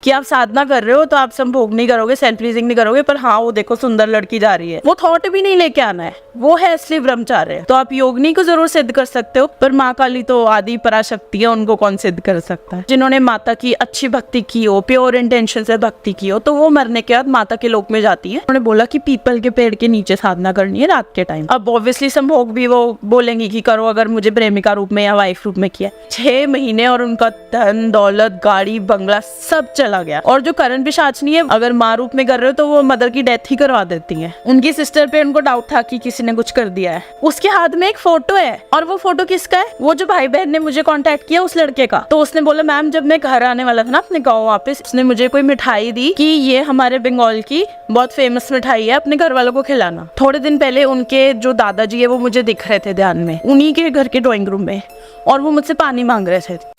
कि आप साधना कर रहे हो तो आप संभोग नहीं करोगे, सेल्फ प्लीजिंग नहीं करोगे, पर हाँ वो देखो सुंदर लड़की जा रही है, वो थॉट भी नहीं लेके आना है, वो है असली ब्रह्मचार्य। तो आप योगिनी को जरूर सिद्ध कर सकते हो, पर माँ काली तो आदि पराशक्ति है, उनको कौन सिद्ध कर सकता है। जिन्होंने माता की अच्छी भक्ति की हो, प्योर इंटेंशन से भक्ति की हो, तो वो मरने के बाद माता के लोक में जाती है। उन्होंने बोला कि पीपल के पेड़ के नीचे साधना करनी है रात के टाइम। अब ऑब्वियसली संभोग भी वो बोलेंगी कि करो अगर मुझे प्रेमिका रूप में या वाइफ रूप में किया। 6 महीने और उनका धन दौलत गाड़ी बंगला सब चला गया। और जो करण पिशाचनी है, अगर माँ रूप में कर रहे हो तो वो मदर की डेथ ही करवा देती है। उनकी सिस्टर पे उनको डाउट था कि किसी ने कुछ कर दिया है। उसके हाथ में एक फोटो है, और वो फोटो किसका है? वो जो भाई बहन ने मुझे कांटेक्ट किया उस लड़के का। तो उसने बोला मैम जब मैं घर आने वाला था ना अपने गाँव वापस, उसने मुझे कोई मिठाई दी कि ये हमारे बंगाल की बहुत फेमस मिठाई है, अपने घर वालों को खिलाना। थोड़े दिन पहले उनके जो दादाजी है वो मुझे दिख रहे थे ध्यान में, उन्हीं के घर के ड्राइंग रूम में, और वो मुझसे पानी मांग रहे थे।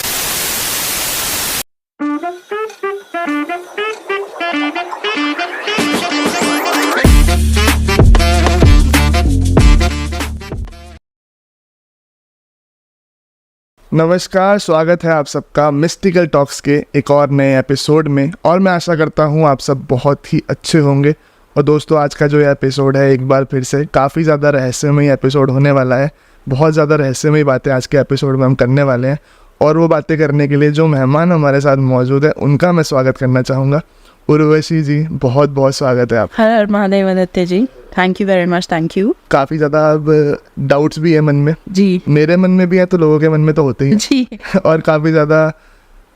नमस्कार, स्वागत है आप सबका मिस्टिकल टॉक्स के एक और नए एपिसोड में। और मैं आशा करता हूँ आप सब बहुत ही अच्छे होंगे। और दोस्तों, आज का जो ये एपिसोड है एक बार फिर से काफ़ी ज़्यादा रहस्यमयी एपिसोड होने वाला है। बहुत ज़्यादा रहस्यमयी बातें आज के एपिसोड में हम करने वाले हैं। और वो बातें करने के लिए जो मेहमान हमारे साथ मौजूद है उनका मैं स्वागत करना चाहूँगा। उर्वशी जी, बहुत बहुत स्वागत है आप। Har Har Mahadev Aditya ji, thank you very much, thank you. काफ़ी ज़्यादा अब डाउट्स भी है मन में जी, मेरे मन में भी है, तो लोगों के मन में तो होते ही जी और काफ़ी ज़्यादा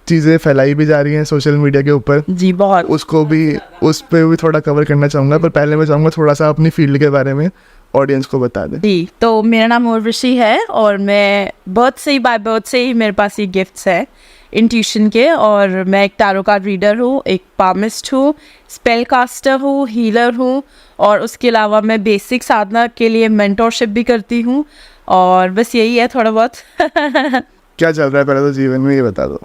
चीज़ें फैलाई भी जा रही हैं सोशल मीडिया के ऊपर। जी, बहुत। उसको भी उस पर भी थोड़ा कवर करना चाहूँगा, पर पहले मैं चाहूँगा थोड़ा सा अपनी फील्ड के बारे में ऑडियंस को बता दें। जी, तो मेरा नाम उर्वशी है और मैं बाय बर्थ से ही मेरे पास ये गिफ्ट्स है इंट्यूशन के। और मैं एक टैरो कार्ड रीडर हूँ, एक पामिस्ट हूँ, स्पेल कास्टर हूँ, हीलर हूँ, और उसके अलावा मैं बेसिक साधना के लिए मेंटोरशिप भी करती हूँ। और बस यही है थोड़ा बहुत। क्या चल रहा है पहले तो जीवन में, ये बता दो।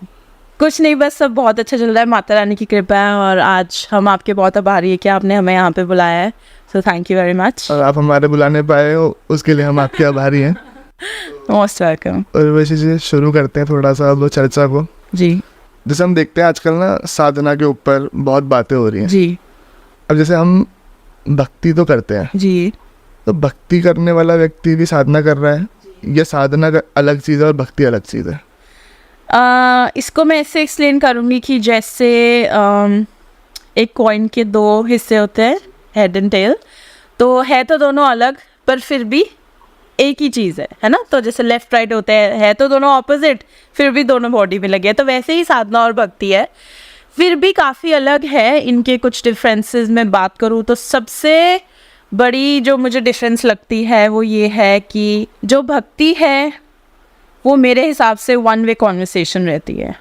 कुछ नहीं, बस सब बहुत अच्छा चल रहा है, माता रानी की कृपा है। और आज हम आपके बहुत आभारी है कि आपने हमें यहाँ पे बुलाया है, so thank you very much. और आप हमारे बुलाने पाए हो उसके लिए हम आपके आभारी हैं। Most welcome. और वैसे से शुरू करते हैं थोड़ा सा अब चर्चा को। जी जैसे हम देखते हैं आजकल ना साधना के ऊपर बहुत बातें हो रही हैं। जी अब जैसे हम भक्ति तो करते हैं, जी। तो भक्ति करने वाला व्यक्ति भी साधना कर रहा है, या साधना अलग चीज़ है और भक्ति अलग चीज़ है? इसको मैं ऐसे एक्सप्लेन करूँगी कि जैसे एक कॉइन के 2 हिस्से होते हैं, हेड एंड टेल। तो है तो दोनों अलग, पर फिर भी एक ही चीज़ है ना। तो जैसे लेफ्ट राइट होते हैं, है तो दोनों ऑपोजिट, फिर भी दोनों बॉडी में लगे हैं। तो वैसे ही साधना और भक्ति है, फिर भी काफ़ी अलग है। इनके कुछ डिफरेंसेस में बात करूँ तो सबसे बड़ी जो मुझे डिफरेंस लगती है वो ये है कि जो भक्ति है वो मेरे हिसाब से 1 वे कॉन्वर्सेशन रहती है।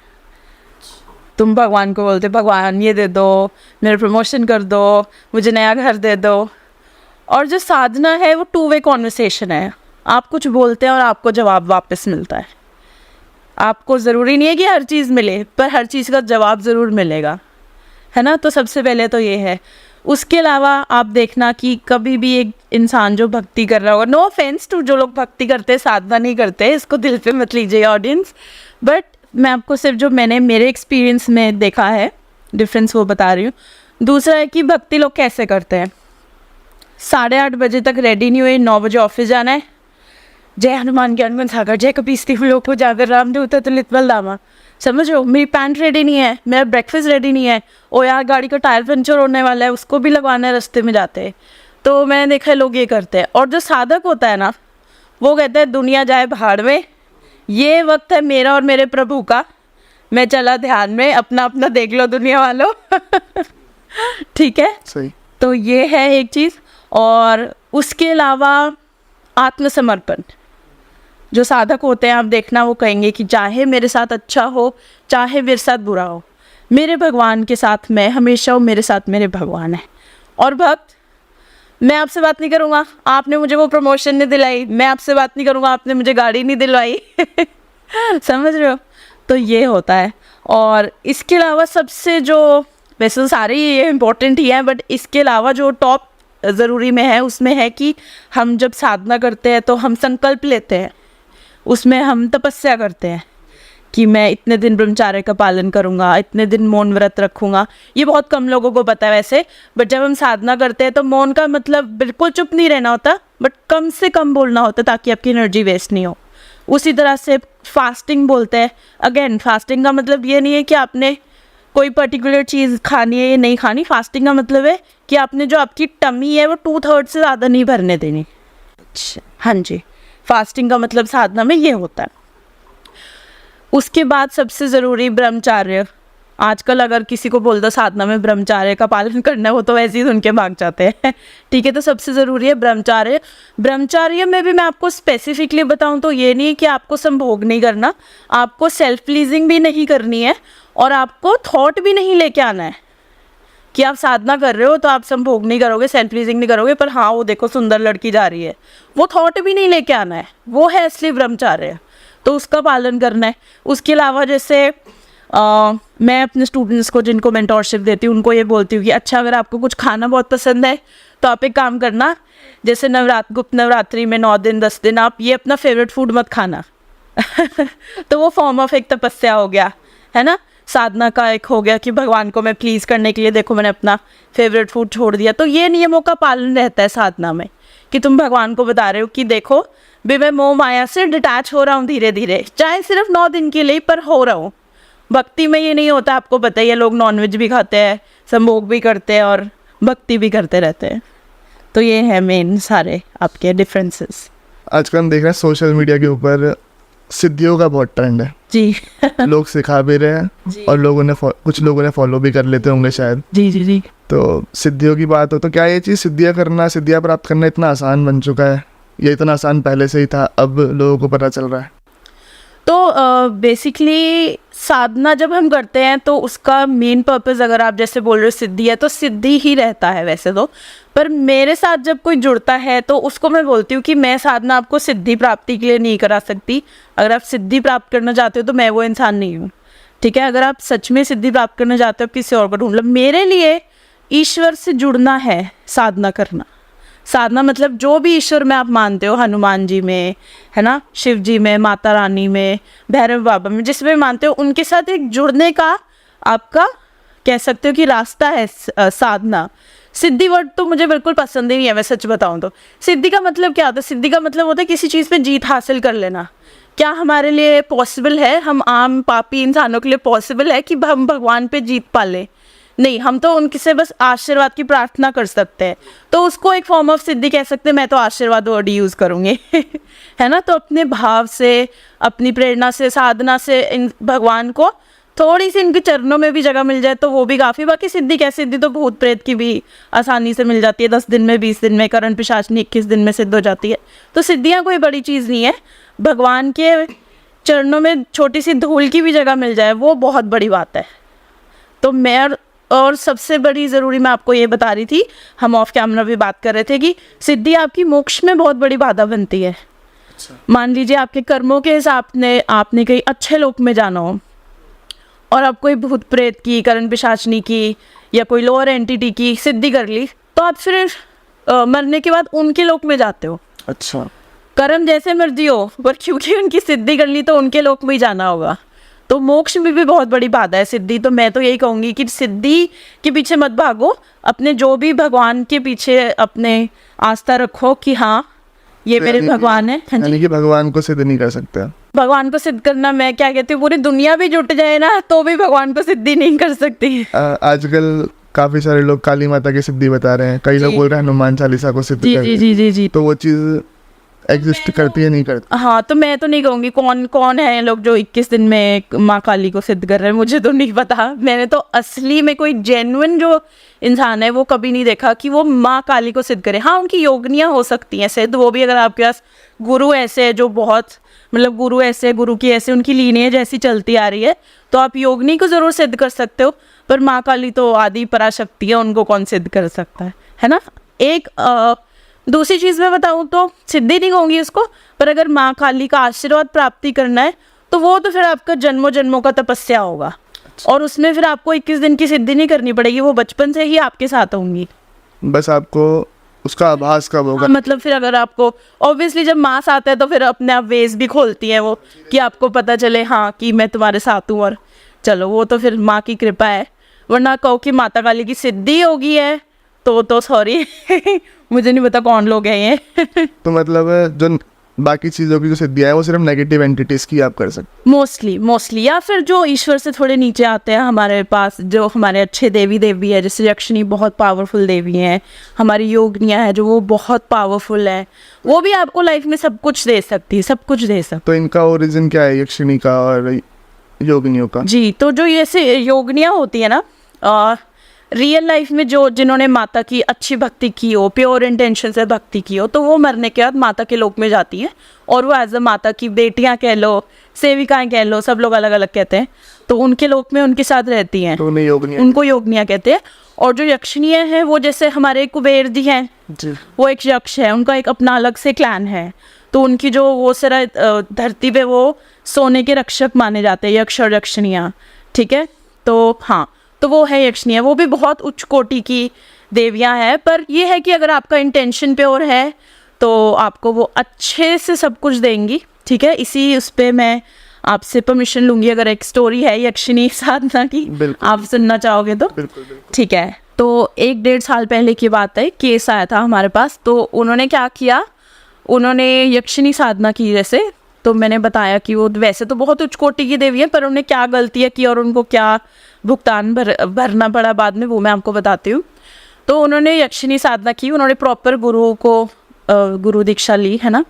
तुम भगवान को बोलते भगवान ये दे दो, मेरा प्रमोशन कर दो, मुझे नया घर दे दो। और जो साधना है वो 2 वे कॉन्वर्सेशन है। आप कुछ बोलते हैं और आपको जवाब वापस मिलता है। आपको ज़रूरी नहीं है कि हर चीज़ मिले, पर हर चीज़ का जवाब ज़रूर मिलेगा, है ना। तो सबसे पहले तो ये है। उसके अलावा आप देखना कि कभी भी एक इंसान जो भक्ति कर रहा होगा, नो ऑफेंस टू जो लोग भक्ति करते हैं साधना नहीं करते, इसको दिल पे मत लीजिए ऑडियंस, बट मैं आपको सिर्फ जो मैंने मेरे एक्सपीरियंस में देखा है डिफरेंस वो बता रही हूँ। दूसरा है कि भक्ति लोग कैसे करते हैं। 8:30 बजे तक रेडी नहीं हुए, 9 बजे ऑफिस जाना है, जय हनुमान ज्ञान गुण सागर, जय कपीसती फूलों को जागर रामदेव तुलित बलदामा। समझ लो, मेरी पैंट रेडी नहीं है, मेरा ब्रेकफास्ट रेडी नहीं है, ओ यार गाड़ी का टायर पंचर होने वाला है, उसको भी लगवाना है रास्ते में जाते। तो मैंने देखा है लोग ये करते हैं। और जो साधक होता है ना, वो कहते हैं दुनिया जाए भाड़ में, ये वक्त है मेरा और मेरे प्रभु का, मैं चला ध्यान में, अपना अपना देख लो दुनिया वालों। ठीक है, सही। तो ये है एक चीज़। और उसके अलावा आत्मसमर्पण, जो साधक होते हैं आप देखना वो कहेंगे कि चाहे मेरे साथ अच्छा हो चाहे मेरे साथ बुरा हो, मेरे भगवान के साथ मैं हमेशा हूँ, मेरे साथ मेरे भगवान है। और भक्त, मैं आपसे बात नहीं करूँगा, आपने मुझे वो प्रमोशन नहीं दिलाई, मैं आपसे बात नहीं करूँगा, आपने मुझे गाड़ी नहीं दिलवाई। समझ रहे हो? तो ये होता है। और इसके अलावा सबसे जो, वैसे तो सारे ये इम्पोर्टेंट ही हैं, बट इसके अलावा जो टॉप ज़रूरी में है उसमें है कि हम जब साधना करते हैं तो हम संकल्प लेते हैं, उसमें हम तपस्या करते हैं कि मैं इतने दिन ब्रह्मचार्य का पालन करूँगा, इतने दिन मौन व्रत रखूँगा। ये बहुत कम लोगों को पता है वैसे, बट जब हम साधना करते हैं तो मौन का मतलब बिल्कुल चुप नहीं रहना होता, बट कम से कम बोलना होता ताकि आपकी एनर्जी वेस्ट नहीं हो। उसी तरह से फास्टिंग बोलते हैं। अगेन फास्टिंग का मतलब ये नहीं है कि आपने कोई पर्टिकुलर चीज़ खानी है या नहीं खानी। फास्टिंग का मतलब है कि आपने जो आपकी टमी है वो 2/3 से ज़्यादा नहीं भरने देनी। अच्छा, हाँ जी, फास्टिंग का मतलब साधना में ये होता है। उसके बाद सबसे ज़रूरी ब्रह्मचार्य। आजकल अगर किसी को बोल दो साधना में ब्रह्मचार्य का पालन करना है, वो तो वैसे ही सुन के भाग जाते हैं। ठीक है, तो सबसे ज़रूरी है ब्रह्मचार्य। ब्रह्मचार्य में भी मैं आपको स्पेसिफिकली बताऊं तो ये नहीं है कि आपको संभोग नहीं करना, आपको सेल्फ प्लीजिंग भी नहीं करनी है, और आपको थॉट भी नहीं लेके आना है कि आप साधना कर रहे हो तो आप संभोग नहीं करोगे, सेल्फ प्लीजिंग नहीं करोगे, पर हाँ वो देखो सुंदर लड़की जा रही है, वो थॉट भी नहीं लेके आना है। वो है असली ब्रह्मचार्य, तो उसका पालन करना है। उसके अलावा जैसे मैं अपने स्टूडेंट्स को जिनको मेंटोरशिप देती हूँ उनको ये बोलती हूँ कि अच्छा, अगर आपको कुछ खाना बहुत पसंद है तो आप एक काम करना, जैसे गुप्त नवरात्रि में 9 दिन 10 दिन आप ये अपना फेवरेट फूड मत खाना। तो वो फॉर्म ऑफ एक तपस्या हो गया, है ना, साधना का एक हो गया कि भगवान को मैं प्लीज़ करने के लिए देखो मैंने अपना फेवरेट फूड छोड़ दिया। तो ये नियमों का पालन रहता है साधना में कि तुम भगवान को बता रहे हो कि देखो भी मैं मोह माया से डिटैच हो रहा हूँ धीरे धीरे, चाहे सिर्फ 9 दिन के लिए, पर हो रहा हूँ। भक्ति में ये नहीं होता, आपको पता ही है, लोग नॉनवेज भी खाते हैं, संभोग भी करते हैं और भक्ति भी करते रहते हैं। तो ये है मेन सारे आपके डिफरेंसेस। आजकल हम देख रहे हैं सोशल मीडिया के ऊपर सिद्धियों का बहुत ट्रेंड है जी। लोग सिखा भी रहे हैं और कुछ लोगों ने फॉलो भी कर लेते होंगे शायद। जी जी जी। तो सिद्धियों की बात हो तो क्या ये चीज़ सिद्धियाँ प्राप्त करना इतना आसान बन चुका है? ये इतना आसान पहले से ही था, अब लोगों को पता चल रहा है? तो बेसिकली साधना जब हम करते हैं तो उसका मेन पर्पस, अगर आप जैसे बोल रहे हो सिद्धि है, तो सिद्धि ही रहता है वैसे तो। पर मेरे साथ जब कोई जुड़ता है तो उसको मैं बोलती हूँ कि मैं साधना आपको सिद्धि प्राप्ति के लिए नहीं करा सकती। अगर आप सिद्धि प्राप्त करना चाहते हो तो मैं वो इंसान नहीं हूँ। ठीक है, अगर आप सच में सिद्धि प्राप्त करना चाहते हो किसी और को ढूंढ लो। मेरे लिए ईश्वर से जुड़ना है साधना करना। साधना मतलब जो भी ईश्वर में आप मानते हो, हनुमान जी में, है ना, शिव जी में, माता रानी में, भैरव बाबा में, जिसमें मानते हो, उनके साथ एक जुड़ने का आपका कह सकते हो कि रास्ता है साधना। सिद्धि वर्ड तो मुझे बिल्कुल पसंद ही नहीं है, मैं सच बताऊं तो। सिद्धि का मतलब क्या होता है? सिद्धि का मतलब होता है किसी चीज़ पे जीत हासिल कर लेना। क्या हमारे लिए पॉसिबल है, हम आम पापी इंसानों के लिए पॉसिबल है कि हम भगवान पे जीत पा लें? नहीं, हम तो उनके से बस आशीर्वाद की प्रार्थना कर सकते हैं, तो उसको एक फॉर्म ऑफ सिद्धि कह सकते हैं। मैं तो आशीर्वाद वर्ड यूज़ करूँगी। है ना, तो अपने भाव से, अपनी प्रेरणा से, साधना से इन भगवान को थोड़ी सी इनके चरणों में भी जगह मिल जाए तो वो भी काफ़ी। बाकी सिद्धि क्या, सिद्धि तो भूत प्रेत की भी आसानी से मिल जाती है, 10 दिन में, 20 दिन में, करण पिशाचनी 21 दिन में सिद्ध हो जाती है। तो सिद्धियाँ कोई बड़ी चीज़ नहीं है। भगवान के चरणों में छोटी सी धूल की भी जगह मिल जाए वो बहुत बड़ी बात है। तो मैं और सबसे बड़ी ज़रूरी मैं आपको ये बता रही थी, हम ऑफ कैमरा भी बात कर रहे थे कि सिद्धि आपकी मोक्ष में बहुत बड़ी बाधा बनती है। मान लीजिए आपके कर्मों के हिसाब से आपने कहीं अच्छे लोक में जाना हो और आप कोई भूत प्रेत की, करण पिशाचनी की या कोई लोअर एंटिटी की सिद्धि कर ली, तो आप फिर मरने के बाद उनके लोक में जाते हो। अच्छा, कर्म जैसे मर्जी हो, पर क्योंकि उनकी सिद्धि कर ली तो उनके लोक में ही जाना होगा। तो मोक्ष में भी बहुत बड़ी बाधा है सिद्धि। तो मैं तो यही कहूँगी कि सिद्धि के पीछे मत भागो, अपने जो भी भगवान के पीछे अपने आस्था रखो कि हाँ ये मेरे भगवान है। यानी कि भगवान को सिद्ध नहीं कर सकते? भगवान को सिद्ध करना, मैं क्या कहती हूँ, पूरी दुनिया भी जुट जाए ना तो भी भगवान को सिद्धि नहीं कर सकती। आजकल काफी सारे लोग काली माता की सिद्धि बता रहे हैं, कई लोग बोल रहे हैं हनुमान चालीसा को सिद्ध कर। जी। तो वो चीज एग्जिस्ट करती है, नहीं करती? हाँ, तो मैं तो नहीं कहूँगी कौन है लोग जो 21 दिन में माँ काली को सिद्ध कर रहे हैं, मुझे तो नहीं पता। मैंने तो असली में कोई जेन्युइन जो इंसान है वो कभी नहीं देखा कि वो माँ काली को सिद्ध करे। हाँ, उनकी योगनियाँ हो सकती हैं सिद्ध, वो भी अगर आपके पास गुरु ऐसे है जो बहुत, मतलब गुरु ऐसे, गुरु की ऐसे उनकी लीनियज ऐसी चलती आ रही है, तो आप योगनी को ज़रूर सिद्ध कर सकते हो। पर माँ काली तो आदि पराशक्ति है, उनको कौन सिद्ध कर सकता है ना। एक दूसरी चीज़ मैं बताऊँ तो सिद्धि नहीं कहूँगी उसको, पर अगर माँ काली का आशीर्वाद प्राप्ति करना है तो वो तो फिर आपका जन्मों जन्मों का तपस्या होगा। और उसमें फिर आपको 21 दिन की सिद्धि नहीं करनी पड़ेगी, वो बचपन से ही आपके साथ होंगी। बस आपको उसका आभास कब होगा? मतलब फिर अगर आपको ऑब्वियसली जब मास आता है तो फिर अपने आप वेज भी खोलती है वो, कि आपको पता चले हाँ कि मैं तुम्हारे साथ हूँ, और चलो वो तो फिर माँ की कृपा है। वरना कहो कि माता काली की सिद्धि होगी है तो सॉरी मुझे नहीं पता कौन लोग हैं ये तो मतलब जो बाकी चीज़ों की जो सिद्धियाँ है वो सिर्फ नेगेटिव एंटिटीज़ की आप कर सकते मोस्टली या फिर जो ईश्वर से थोड़े नीचे आते हैं हमारे पास, जो हमारे अच्छे देवी देवी है, जैसे यक्षिणी बहुत पावरफुल देवी हैं, हमारी योगिनियाँ है जो वो बहुत पावरफुल है, वो भी आपको लाइफ में सब कुछ दे सकती है, सब कुछ दे सकती तो इनका ओरिजिन क्या है, यक्षिणी का और योगिनियों का? जी। तो जो ऐसे योगिनियाँ होती है ना, रियल लाइफ में जो जिन्होंने माता की अच्छी भक्ति की हो, प्योर इंटेंशन से भक्ति की हो, तो वो मरने के बाद माता के लोक में जाती हैं और वो एज अ माता की बेटियां कह लो, सेविकाएं कह लो, सब लोग अलग अलग कहते हैं, तो उनके लोक में उनके साथ रहती हैं, तो उन्हें योगिनियाँ, उनको योगिनियाँ कहते हैं। और जो यक्षिणियाँ हैं वो जैसे हमारे कुबेर जी हैं जी, वो एक यक्ष है, उनका एक अपना अलग से क्लैन है, तो उनकी जो वो सारा धरती पे वो सोने के रक्षक माने जाते हैं यक्ष और यक्षिणियाँ, ठीक है। तो हाँ, तो वो है यक्षिणियाँ, वो भी बहुत उच्च कोटि की देवियाँ हैं, पर ये है कि अगर आपका इंटेंशन प्योर है तो आपको वो अच्छे से सब कुछ देंगी, ठीक है। इसी उस पर मैं आपसे परमिशन लूँगी, अगर एक स्टोरी है यक्षिणी साधना की, आप सुनना चाहोगे तो? बिल्कुल। ठीक है। तो 1-1.5 साल पहले की बात है, केस आया था हमारे पास, तो उन्होंने क्या किया, उन्होंने यक्षिणी साधना की जैसे, तो मैंने बताया कि वो वैसे तो बहुत उच्च कोटि की देवी है, पर उन्होंने क्या गलतियाँ की और उनको क्या भुगतान भरना पड़ा बाद में, वो मैं आपको बताती हूँ। तो उन्होंने यक्षिणी साधना की, उन्होंने प्रॉपर गुरु को गुरु दीक्षा ली है ना,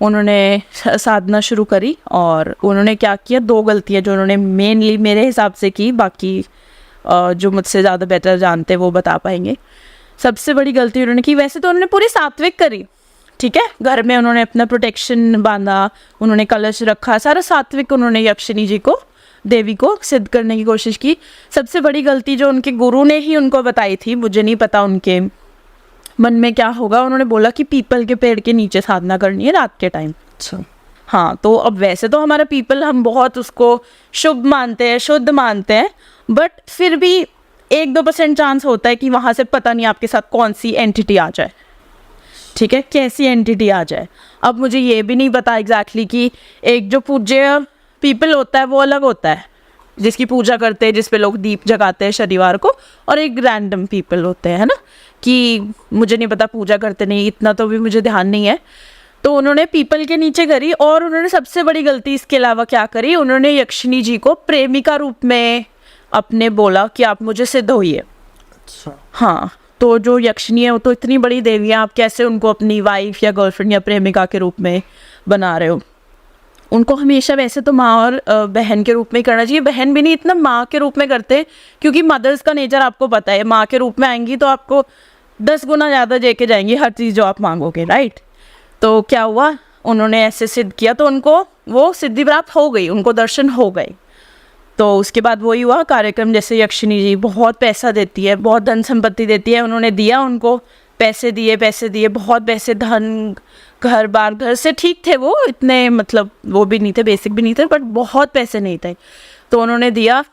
उन्होंने साधना शुरू करी, और उन्होंने क्या किया, 2 गलतियाँ जो उन्होंने मेनली मेरे हिसाब से की, बाकी जो मुझसे ज़्यादा बेटर जानते वो बता पाएंगे। सबसे बड़ी गलती उन्होंने की, वैसे तो उन्होंने पूरी सात्विक करी, ठीक है, घर में उन्होंने अपना प्रोटेक्शन बांधा, उन्होंने कलश रखा, सारा सात्विक उन्होंने यक्षिणी जी को, देवी को सिद्ध करने की कोशिश की। सबसे बड़ी गलती जो उनके गुरु ने ही उनको बताई थी, मुझे नहीं पता उनके मन में क्या होगा, उन्होंने बोला कि पीपल के पेड़ के नीचे साधना करनी है रात के टाइम। अच्छा, हाँ, तो अब वैसे तो हमारा पीपल हम बहुत उसको शुभ मानते हैं, शुद्ध मानते हैं, बट फिर भी 1-2% चांस होता है कि वहाँ से पता नहीं आपके साथ कौन सी एंटिटी आ जाए, ठीक है, कैसी एंटिटी आ जाए। अब मुझे ये भी नहीं पता एग्जैक्टली कि एक जो पूज्य पीपल होता है वो अलग होता है, जिसकी पूजा करते हैं, जिस पे लोग दीप जगाते हैं शनिवार को, और एक रैंडम पीपल होते हैं, है ना, कि मुझे नहीं पता पूजा करते नहीं, इतना तो भी मुझे ध्यान नहीं है। तो उन्होंने पीपल के नीचे करी, और उन्होंने सबसे बड़ी गलती इसके अलावा क्या करी, उन्होंने यक्षिणी जी को प्रेमिका रूप में अपने बोला कि आप मुझे सिद्ध होइए। अच्छा, हाँ, तो जो यक्षिणी है वो तो इतनी बड़ी देवी है, आप कैसे उनको अपनी वाइफ या गर्लफ्रेंड या प्रेमिका के रूप में बना रहे हो। उनको हमेशा वैसे तो माँ और बहन के रूप में ही करना चाहिए, बहन भी नहीं, इतना माँ के रूप में करते हैं, क्योंकि मदर्स का नेचर आपको पता है, माँ के रूप में आएंगी तो आपको 10 गुना ज़्यादा दे के जाएंगी हर चीज़ जो आप मांगोगे, राइट। तो क्या हुआ, उन्होंने ऐसे सिद्ध किया, तो उनको वो सिद्धि प्राप्त हो गई, उनको दर्शन हो गए। तो उसके बाद वही हुआ कार्यक्रम, जैसे यक्षिणी जी बहुत पैसा देती है, बहुत धन संपत्ति देती है, उन्होंने दिया, उनको पैसे दिए, बहुत पैसे, धन, घर बार, घर से ठीक थे वो, इतने मतलब वो भी नहीं थे, बेसिक भी नहीं थे, बट बहुत पैसे नहीं थे, तो उन्होंने दिया।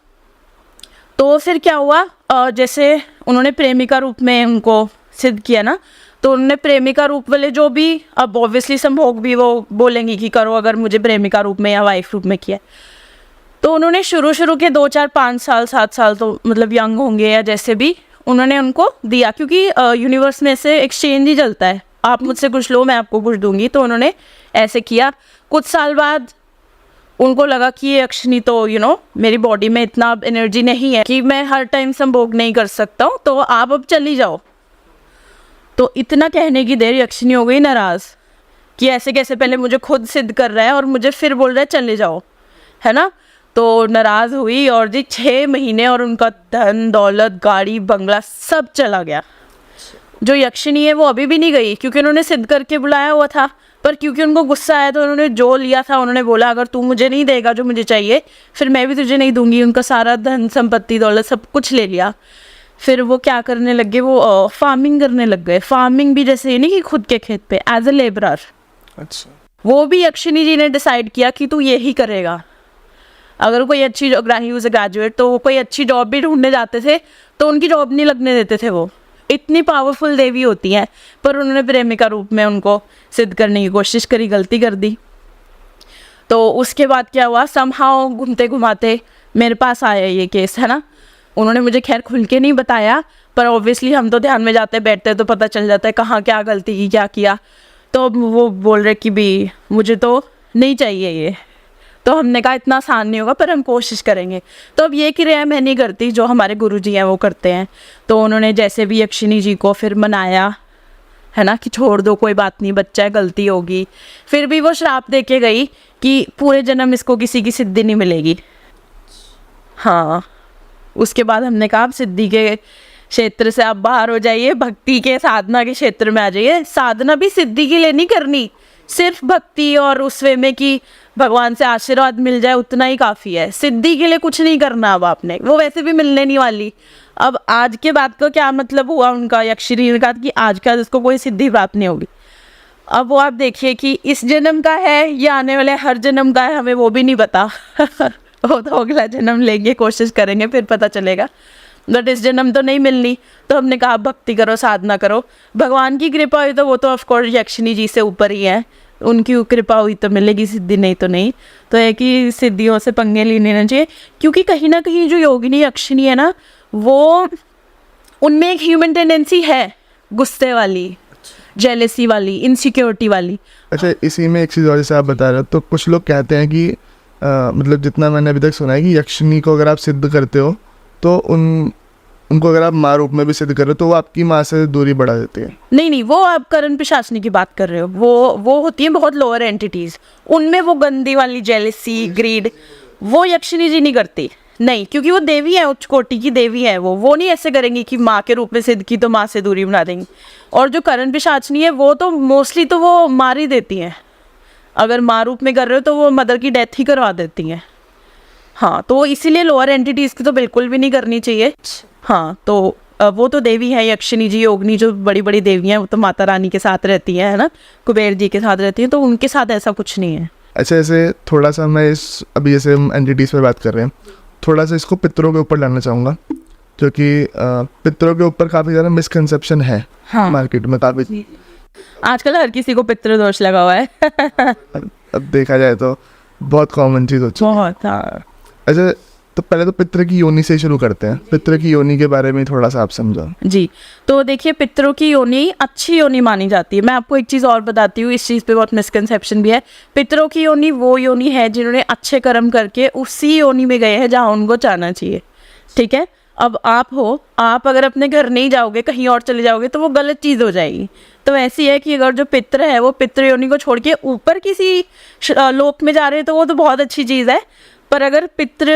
तो फिर क्या हुआ, जैसे उन्होंने प्रेमिका रूप में उनको सिद्ध किया ना, तो उन्होंने प्रेमिका रूप वाले जो भी, अब ऑब्वियसली संभोग भी वो बोलेंगी कि करो अगर मुझे प्रेमिका रूप में या वाइफ रूप में किया। तो उन्होंने शुरू के 2, 4, 5 साल, 7 साल तो मतलब यंग होंगे या जैसे भी, उन्होंने उनको दिया, क्योंकि यूनिवर्स में से एक्सचेंज ही चलता है, आप मुझसे कुछ लो मैं आपको कुछ दूंगी। तो उन्होंने ऐसे किया। कुछ साल बाद उनको लगा कि ये यक्षिणी तो मेरी बॉडी में इतना एनर्जी नहीं है कि मैं हर टाइम संभोग नहीं कर सकता हूँ, तो आप अब चली जाओ। तो इतना कहने की देर यक्षिणी हो गई नाराज़ कि ऐसे कैसे, पहले मुझे खुद सिद्ध कर रहा है और मुझे फिर बोल रहा है चले जाओ, है ना। तो नाराज़ हुई और जी 6 महीने और उनका धन दौलत, गाड़ी, बंगला सब चला गया। जो यक्षिणी है वो अभी भी नहीं गई, क्योंकि उन्होंने सिद्ध करके बुलाया हुआ था, पर क्योंकि उनको गुस्सा आया तो उन्होंने जो लिया था, उन्होंने बोला अगर तू मुझे नहीं देगा जो मुझे चाहिए, फिर मैं भी तुझे नहीं दूंगी। उनका सारा धन संपत्ति दौलत सब कुछ ले लिया। फिर वो क्या करने लगे, वो फार्मिंग करने लग गए। फार्मिंग भी जैसे ये नहीं कि खुद के खेत पे, एज ए लेबरर। अच्छा, वो भी यक्षिणी जी ने डिसाइड किया कि तू यही करेगा। अगर कोई अच्छी ही वाज अ ग्रेजुएट, तो वो कोई अच्छी जॉब भी ढूंढने जाते थे तो उनकी जॉब नहीं लगने देते थे वो, इतनी पावरफुल देवी होती हैं, पर उन्होंने प्रेमिका रूप में उनको सिद्ध करने की कोशिश करी, गलती कर दी। तो उसके बाद क्या हुआ, समहाउ घूमते घुमाते मेरे पास आया ये केस, है ना। उन्होंने मुझे खैर खुल के नहीं बताया, पर ऑब्वियसली हम तो ध्यान में जाते बैठते तो पता चल जाता है कहाँ क्या गलती की, क्या किया। तो अब वो बोल रहे कि भी मुझे तो नहीं चाहिए ये। तो हमने कहा इतना आसान नहीं होगा, पर हम कोशिश करेंगे। तो अब ये क्रिया मैं नहीं करती, जो हमारे गुरुजी हैं वो करते हैं। तो उन्होंने जैसे भी यक्षिणी जी को फिर मनाया, है ना, कि छोड़ दो, कोई बात नहीं, बच्चा है, गलती होगी। फिर भी वो श्राप दे के गई कि पूरे जन्म इसको किसी की सिद्धि नहीं मिलेगी। हाँ, उसके बाद हमने कहा आप सिद्धि के क्षेत्र से आप बाहर हो जाइए, भक्ति के साधना के क्षेत्र में आ जाइए। साधना भी सिद्धि के लिए नहीं करनी, सिर्फ भक्ति और उस वे में कि भगवान से आशीर्वाद मिल जाए, उतना ही काफ़ी है। सिद्धि के लिए कुछ नहीं करना अब आपने, वो वैसे भी मिलने नहीं वाली। अब आज के बाद का क्या मतलब हुआ उनका, यक्षिणी ने कहा कि आज का इसको कोई सिद्धि प्राप्त नहीं होगी। अब वो आप देखिए कि इस जन्म का है या आने वाले हर जन्म का है, हमें वो भी नहीं पता। वो तो अगला जन्म लेंगे, कोशिश करेंगे, फिर पता चलेगा। बट इस जन्म तो नहीं मिलनी। तो हमने कहा भक्ति करो, साधना करो, भगवान की कृपा हुई तो वो तो ऑफकोर्स यक्षिणी जी से ऊपर ही है, उनकी कृपा हुई तो मिलेगी सिद्धि, नहीं तो नहीं। तो है कि सिद्धियों से पंगे लेने ना चाहिए, क्योंकि कहीं ना कहीं जो योगिनी यक्षिणी है ना, वो उनमें एक ह्यूमन टेंडेंसी है, गुस्से वाली, जेलेसी वाली, इनसिक्योरिटी वाली। अच्छा, इसी में एक चीज़ और जैसे आप बता रहे हो, तो कुछ लोग कहते हैं कि मतलब जितना मैंने अभी तक सुना है कि यक्षिणी को अगर आप सिद्ध करते हो तो उनको अगर आप माँ रूप में भी सिद्ध कर रहे हो तो वो आपकी माँ से दूरी बढ़ा देती है। नहीं, वो आप करण पिशाचनी की बात कर रहे हो। वो होती है बहुत लोअर एंटिटीज, उनमें वो गंदी वाली जेलेसी, ग्रीड, वो यक्षिणी जी नहीं करती। नहीं, क्योंकि वो देवी है, उच्च कोटि की देवी है। वो नहीं ऐसे करेंगी कि माँ के रूप में सिद्ध की तो माँ से दूरी बना देंगी। और जो करण पिशाचनी है वो तो मोस्टली तो वो मार ही देती हैं। अगर माँ रूप में कर रहे हो तो वो मदर की डेथ ही करवा देती हैं। हाँ, तो इसीलिए लोअर एंटिटीज़ की तो बिल्कुल भी नहीं करनी चाहिए। हाँ, तो वो तो देवी है यक्षिणी जी, योगिनी, जो बड़ी बड़ी देवी हैं, वो तो माता रानी के साथ रहती हैं, है ना, कुबेर जी के साथ रहती हैं, तो उनके साथ ऐसा कुछ नहीं है। अच्छा, ऐसे थोड़ा सा मैं अभी जैसे हम एंटिटीज़ पे बात कर रहे हैं, थोड़ा सा इसको पितरों के ऊपर लाना चाहूँगा, क्योंकि पितरों के ऊपर काफ़ी ज़्यादा मिसकंसेप्शन है। हाँ, मार्केट में काफ़ी आजकल हर किसी को पितृ दोष लगा हुआ है। अब देखा जाए तो बहुत कॉमन चीज़ हो चुकी है। बहुत। हाँ, अच्छा, तो पहले तो पितृ की योनि से शुरू करते हैं। पितृ की योनि के बारे में थोड़ा सा आप समझाओ जी। तो देखिए, पितरों की योनि अच्छी योनि मानी जाती है। मैं आपको एक चीज़ और बताती हूँ, इस चीज़ पे बहुत मिसकंसेप्शन भी है। पितरों की योनि वो योनि है जिन्होंने अच्छे कर्म करके उसी योनि में गए हैं जहाँ उनको जाना चाहिए। ठीक है, अब आप अगर अपने घर नहीं जाओगे, कहीं और चले जाओगे, तो वो गलत चीज़ हो जाएगी। तो ऐसी है कि अगर जो पितृ है वो पितृ योनि को छोड़ के ऊपर किसी लोक में जा रहे हैं तो वो तो बहुत अच्छी चीज़ है। पर अगर पितृ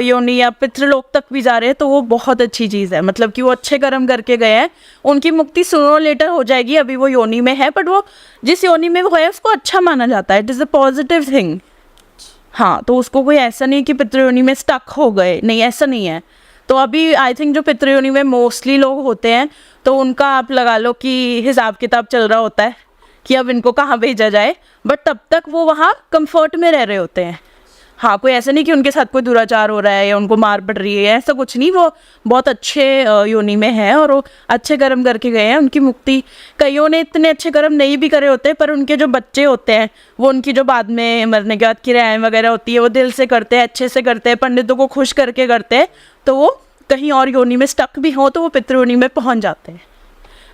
योनि या पितृलोक तक भी जा रहे हैं तो वो बहुत अच्छी चीज़ है। मतलब कि वो अच्छे कर्म करके गए हैं, उनकी मुक्ति सूनर लेटर हो जाएगी। अभी वो योनि में है, बट वो जिस योनि में वो है उसको अच्छा माना जाता है। It is a positive thing. हाँ, तो उसको कोई ऐसा नहीं कि पितृ योनि में स्टक हो गए, नहीं, ऐसा नहीं है। तो अभी आई थिंक जो पितृ योनि में मोस्टली लोग होते हैं, तो उनका आप लगा लो कि हिसाब किताब चल रहा होता है कि अब इनको कहाँ भेजा जाए, बट तब तक वो वहाँ कंफर्ट में रह रहे होते हैं। हाँ, कोई ऐसा नहीं कि उनके साथ कोई दुराचार हो रहा है या उनको मार पड़ रही है, ऐसा कुछ नहीं। वो बहुत अच्छे योनि में है और वो अच्छे कर्म करके गए हैं। उनकी मुक्ति, कईयों ने इतने अच्छे कर्म नहीं भी करे होते, पर उनके जो बच्चे होते हैं वो उनकी जो बाद में मरने के बाद किराएँ वगैरह होती है, वो दिल से करते हैं, अच्छे से करते हैं, पंडितों को खुश करके करते हैं, तो वो कहीं और योनि में स्टक भी हो तो वो पितृ योनि में पहुँच जाते हैं।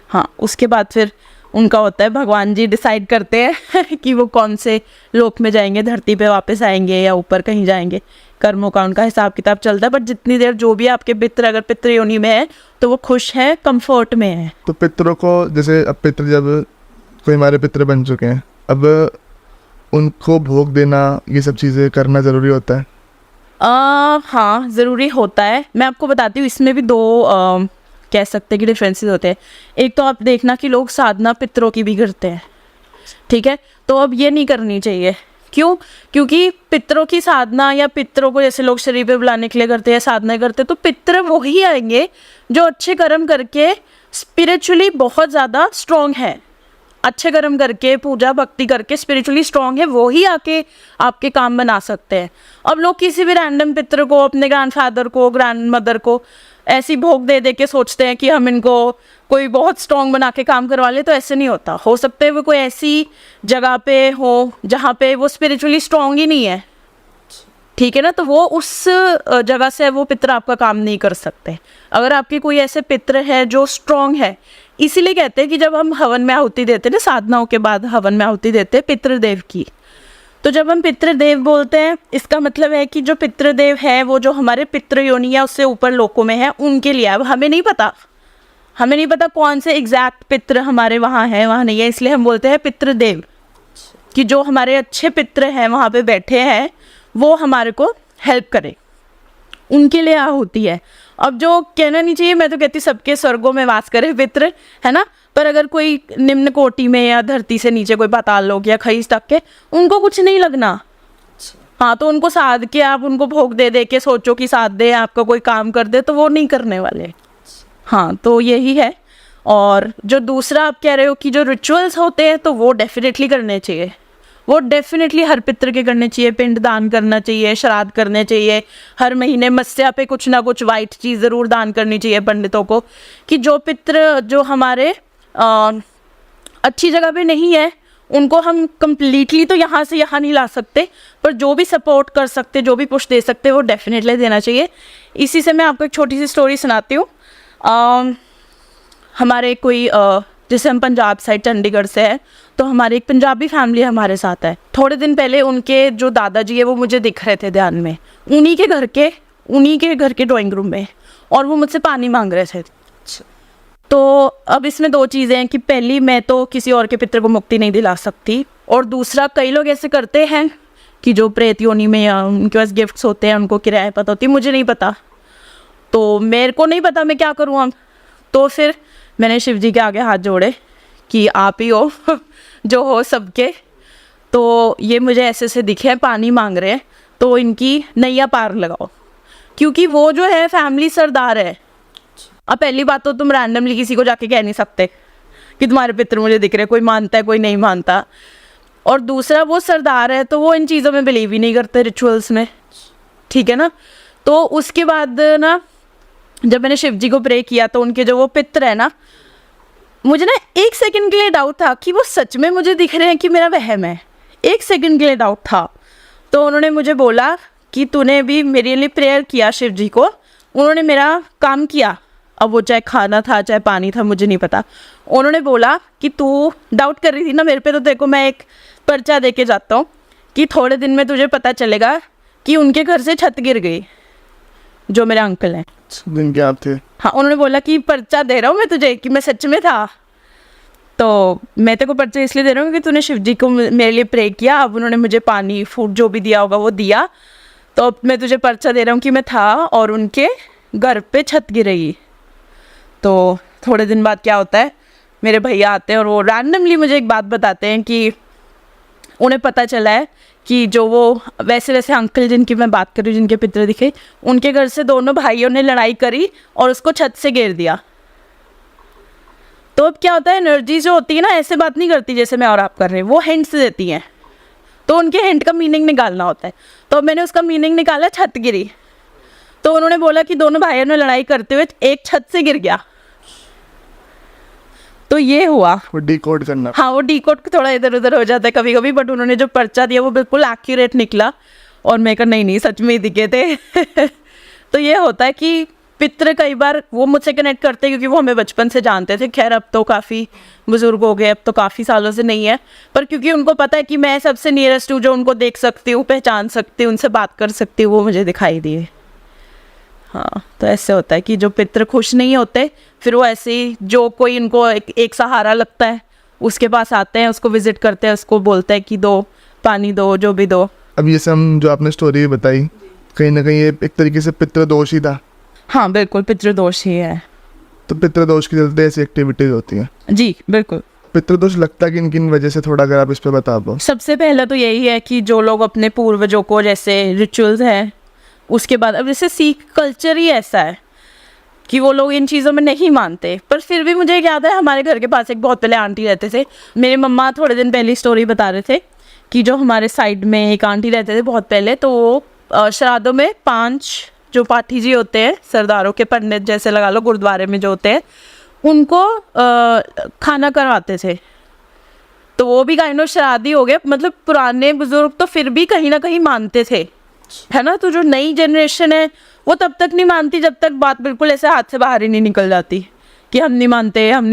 हाँ, उसके बाद फिर उनका होता है, भगवान जी डिसाइड करते हैं कि वो कौन से लोक में जाएंगे, धरती पे वापस आएंगे या ऊपर कहीं जाएंगे। कर्मों का उनका हिसाब किताब चलता है, बट जितनी देर जो भी आपके पितृ अगर पितृ योनि में है तो वो खुश है, कंफर्ट में है। तो पितरों को, जैसे अब पितृ जब कोई हमारे पितृ बन चुके हैं, अब उनको भोग देना, ये सब चीज़ें करना ज़रूरी होता है? हाँ, ज़रूरी होता है। मैं आपको बताती हूँ, इसमें भी दो कह सकते हैं कि डिफरेंसेस होते हैं। एक तो आप देखना कि लोग साधना पितरों की भी करते हैं, ठीक है, तो अब ये नहीं करनी चाहिए। क्यों? क्योंकि पितरों की साधना या पितरों को जैसे लोग शरीर पे बुलाने के लिए करते हैं, साधना करते हैं, तो पितर वही आएंगे जो अच्छे कर्म करके स्पिरिचुअली बहुत ज़्यादा स्ट्रॉन्ग है। अच्छे कर्म करके, पूजा भक्ति करके स्पिरिचुअली स्ट्रॉन्ग है, वो ही आके आपके काम बना सकते हैं। अब लोग किसी भी रैंडम पितर को, अपने ग्रैंडफादर को, ग्रैंड मदर को ऐसी भोग दे दे के सोचते हैं कि हम इनको कोई बहुत स्ट्रॉन्ग बना के काम करवा ले, तो ऐसे नहीं होता। हो सकता है वो कोई ऐसी जगह पे हो जहाँ पे वो स्पिरिचुअली स्ट्रॉन्ग ही नहीं है, ठीक है ना, तो वो उस जगह से वो पितर आपका काम नहीं कर सकते। अगर आपके कोई ऐसे पितर है जो स्ट्रॉन्ग है, इसीलिए कहते हैं कि जब हम हवन में आहुति देते हैं ना, साधनाओं के बाद हवन में आहुति देते हैं पितृदेव की, तो जब हम पितृदेव बोलते हैं, इसका मतलब है कि जो पितृदेव है वो जो हमारे पितृ योनि या उससे ऊपर लोकों में है उनके लिए। अब हमें नहीं पता कौन से एग्जैक्ट पितृ हमारे वहाँ है, वहाँ नहीं है, इसलिए हम बोलते हैं पितृदेव, कि जो हमारे अच्छे पितृ हैं वहाँ पे बैठे हैं वो हमारे को हेल्प करे, उनके लिए आहुति है। अब जो कहना नहीं चाहिए, मैं तो कहती सबके स्वर्गों में वास करे पितृ, है ना, पर अगर कोई निम्न कोटि में या धरती से नीचे कोई पाताल लोग या खईस तक के, उनको कुछ नहीं लगना। हाँ, तो उनको साध के आप उनको भोग दे के सोचो कि साध दे, आपका कोई काम कर दे, तो वो नहीं करने वाले। हाँ, तो यही है। और जो दूसरा आप कह रहे हो कि जो रिचुअल्स होते हैं, तो वो डेफिनेटली करने चाहिए, वो डेफिनेटली हर पितृ के करने चाहिए। पिंड दान करना चाहिए, श्राद्ध करने चाहिए, हर महीने मत्स्या पे कुछ ना कुछ वाइट चीज़ ज़रूर दान करनी चाहिए पंडितों को, कि जो पितृ जो हमारे अच्छी जगह पे नहीं है उनको हम कंप्लीटली तो यहाँ से यहाँ नहीं ला सकते, पर जो भी सपोर्ट कर सकते, जो भी पुश दे सकते, वो डेफिनेटली देना चाहिए। इसी से मैं आपको एक छोटी सी स्टोरी सुनाती हूँ। हमारे कोई जैसे हम पंजाब साइड चंडीगढ़ से है, तो हमारी एक पंजाबी फैमिली हमारे साथ है। थोड़े दिन पहले उनके जो दादाजी है वो मुझे दिख रहे थे ध्यान में, उन्हीं के घर के ड्राइंग रूम में, और वो मुझसे पानी मांग रहे थे। तो अब इसमें दो चीज़ें हैं कि पहली, मैं तो किसी और के पितर को मुक्ति नहीं दिला सकती, और दूसरा कई लोग ऐसे करते हैं कि जो प्रेत योनि में या उनके पास गिफ्ट्स होते हैं, उनको किराया पता होती है, मुझे नहीं पता, तो मेरे को नहीं पता मैं क्या करूँ अब। तो फिर मैंने शिव जी के आगे हाथ जोड़े कि आप ही हो जो हो सबके, तो ये मुझे ऐसे से दिखे हैं, पानी मांग रहे हैं, तो इनकी नैया पार लगाओ, क्योंकि वो जो है फैमिली सरदार है। अब पहली बात तो तुम रैंडमली किसी को जाके कह नहीं सकते कि तुम्हारे पितर मुझे दिख रहे, कोई मानता है कोई नहीं मानता, और दूसरा वो सरदार है तो वो इन चीज़ों में बिलीव ही नहीं करते, रिचुअल्स में, ठीक है ना। तो उसके बाद ना जब मैंने शिव जी को प्रे किया, तो उनके जो वो पितर है ना, मुझे ना एक सेकंड के लिए डाउट था कि वो सच में मुझे दिख रहे हैं कि मेरा वहम है, एक सेकंड के लिए डाउट था। तो उन्होंने मुझे बोला कि तूने भी मेरे लिए प्रेयर किया शिव जी को, उन्होंने मेरा काम किया, अब वो चाहे खाना था चाहे पानी था मुझे नहीं पता। उन्होंने बोला कि तू डाउट कर रही थी ना मेरे पे, तो देखो मैं एक पर्चा दे के जाता हूँ कि थोड़े दिन में तुझे पता चलेगा कि उनके घर से छत गिर गई, जो मेरे अंकल हैं। दिन के आप थे? हाँ, उन्होंने बोला कि पर्चा दे रहा हूँ मैं तुझे कि मैं सच में था, तो मैं तेरे को पर्चा इसलिए दे रहा हूँ कि तूने शिव जी को मेरे लिए प्रे किया। अब उन्होंने मुझे पानी फूड जो भी दिया होगा वो दिया, तो अब मैं तुझे पर्चा दे रहा हूँ कि मैं था और उनके घर पे छत गिरेगी। तो थोड़े दिन बाद क्या होता है, मेरे भैया आते हैं और वो रैंडमली मुझे एक बात बताते हैं कि उन्हें पता चला है कि जो वो वैसे अंकल जिनकी मैं बात कर रही हूँ, जिनके पितर दिखे, उनके घर से दोनों भाइयों ने लड़ाई करी और उसको छत से गिर दिया। तो अब क्या होता है, एनर्जी जो होती है ना ऐसे बात नहीं करती जैसे मैं और आप कर रहे हैं, वो हिंट्स देती हैं, तो उनके हिंट का मीनिंग निकालना होता है। तो मैंने उसका मीनिंग निकाला, छत गिरी। तो उन्होंने बोला कि दोनों भाइयों ने लड़ाई करते हुए एक छत से गिर गया, तो ये हुआ। वो डिकोड करना। हाँ, वो डिकोड थोड़ा इधर उधर हो जाता है कभी कभी, बट उन्होंने जो पर्चा दिया वो बिल्कुल एक्यूरेट निकला, और मैं कहा नहीं सच में ही दिखे थे तो ये होता है कि पितर कई बार वो मुझसे कनेक्ट करते हैं, क्योंकि वो हमें बचपन से जानते थे। खैर अब तो काफ़ी बुजुर्ग हो गए, अब तो काफ़ी सालों से नहीं है, पर क्योंकि उनको पता है कि मैं सबसे नियरेस्ट हूँ, जो उनको देख सकती हूँ, पहचान सकती हूँ, उनसे बात कर सकती हूँ, वो मुझे दिखाई दिए। हाँ, तो ऐसे होता है कि जो पितर खुश नहीं होते, फिर वो ऐसे ही जो कोई उनको एक सहारा लगता है उसके पास आते हैं, उसको विजिट करते हैं, उसको बोलते हैं कि दो पानी दो, जो भी दो। अब ये सब जो आपने स्टोरी बताई, कहीं ना कहीं ये एक तरीके से पितृदोष ही था। हाँ बिल्कुल, पितृदोष ही है। तो पितृदोष के चलते ऐसी एक्टिविटीज होती हैं? जी बिल्कुल। पितृदोष लगता है किन किन वजह से, थोड़ा अगर आप इस पर बता दो। सबसे पहला तो यही है कि जो लोग अपने पूर्वजों को, जैसे रिचुअल्स हैं, उसके बाद अब जैसे सिख कल्चर ही ऐसा है कि वो लोग इन चीज़ों में नहीं मानते, पर फिर भी मुझे याद है हमारे घर के पास एक बहुत पहले आंटी रहते थे। मेरे मम्मा थोड़े दिन पहले स्टोरी बता रहे थे कि जो हमारे साइड में एक आंटी रहते थे बहुत पहले, तो वो श्राद्धों में 5 जो पाठी जी होते हैं, सरदारों के पंडित जैसे लगा लो, गुरुद्वारे में जो होते हैं, उनको खाना करवाते थे, तो वो भी काइंड ऑफ श्राद्ध ही हो गया। मतलब पुराने बुजुर्ग तो फिर भी कहीं ना कहीं मानते थे, है ना। तो जो नई जनरेशन है वो तब तक नहीं मानती जब तक बात बिल्कुल ऐसे हाथ से बाहर ही नहीं निकल जाती कि हम नहीं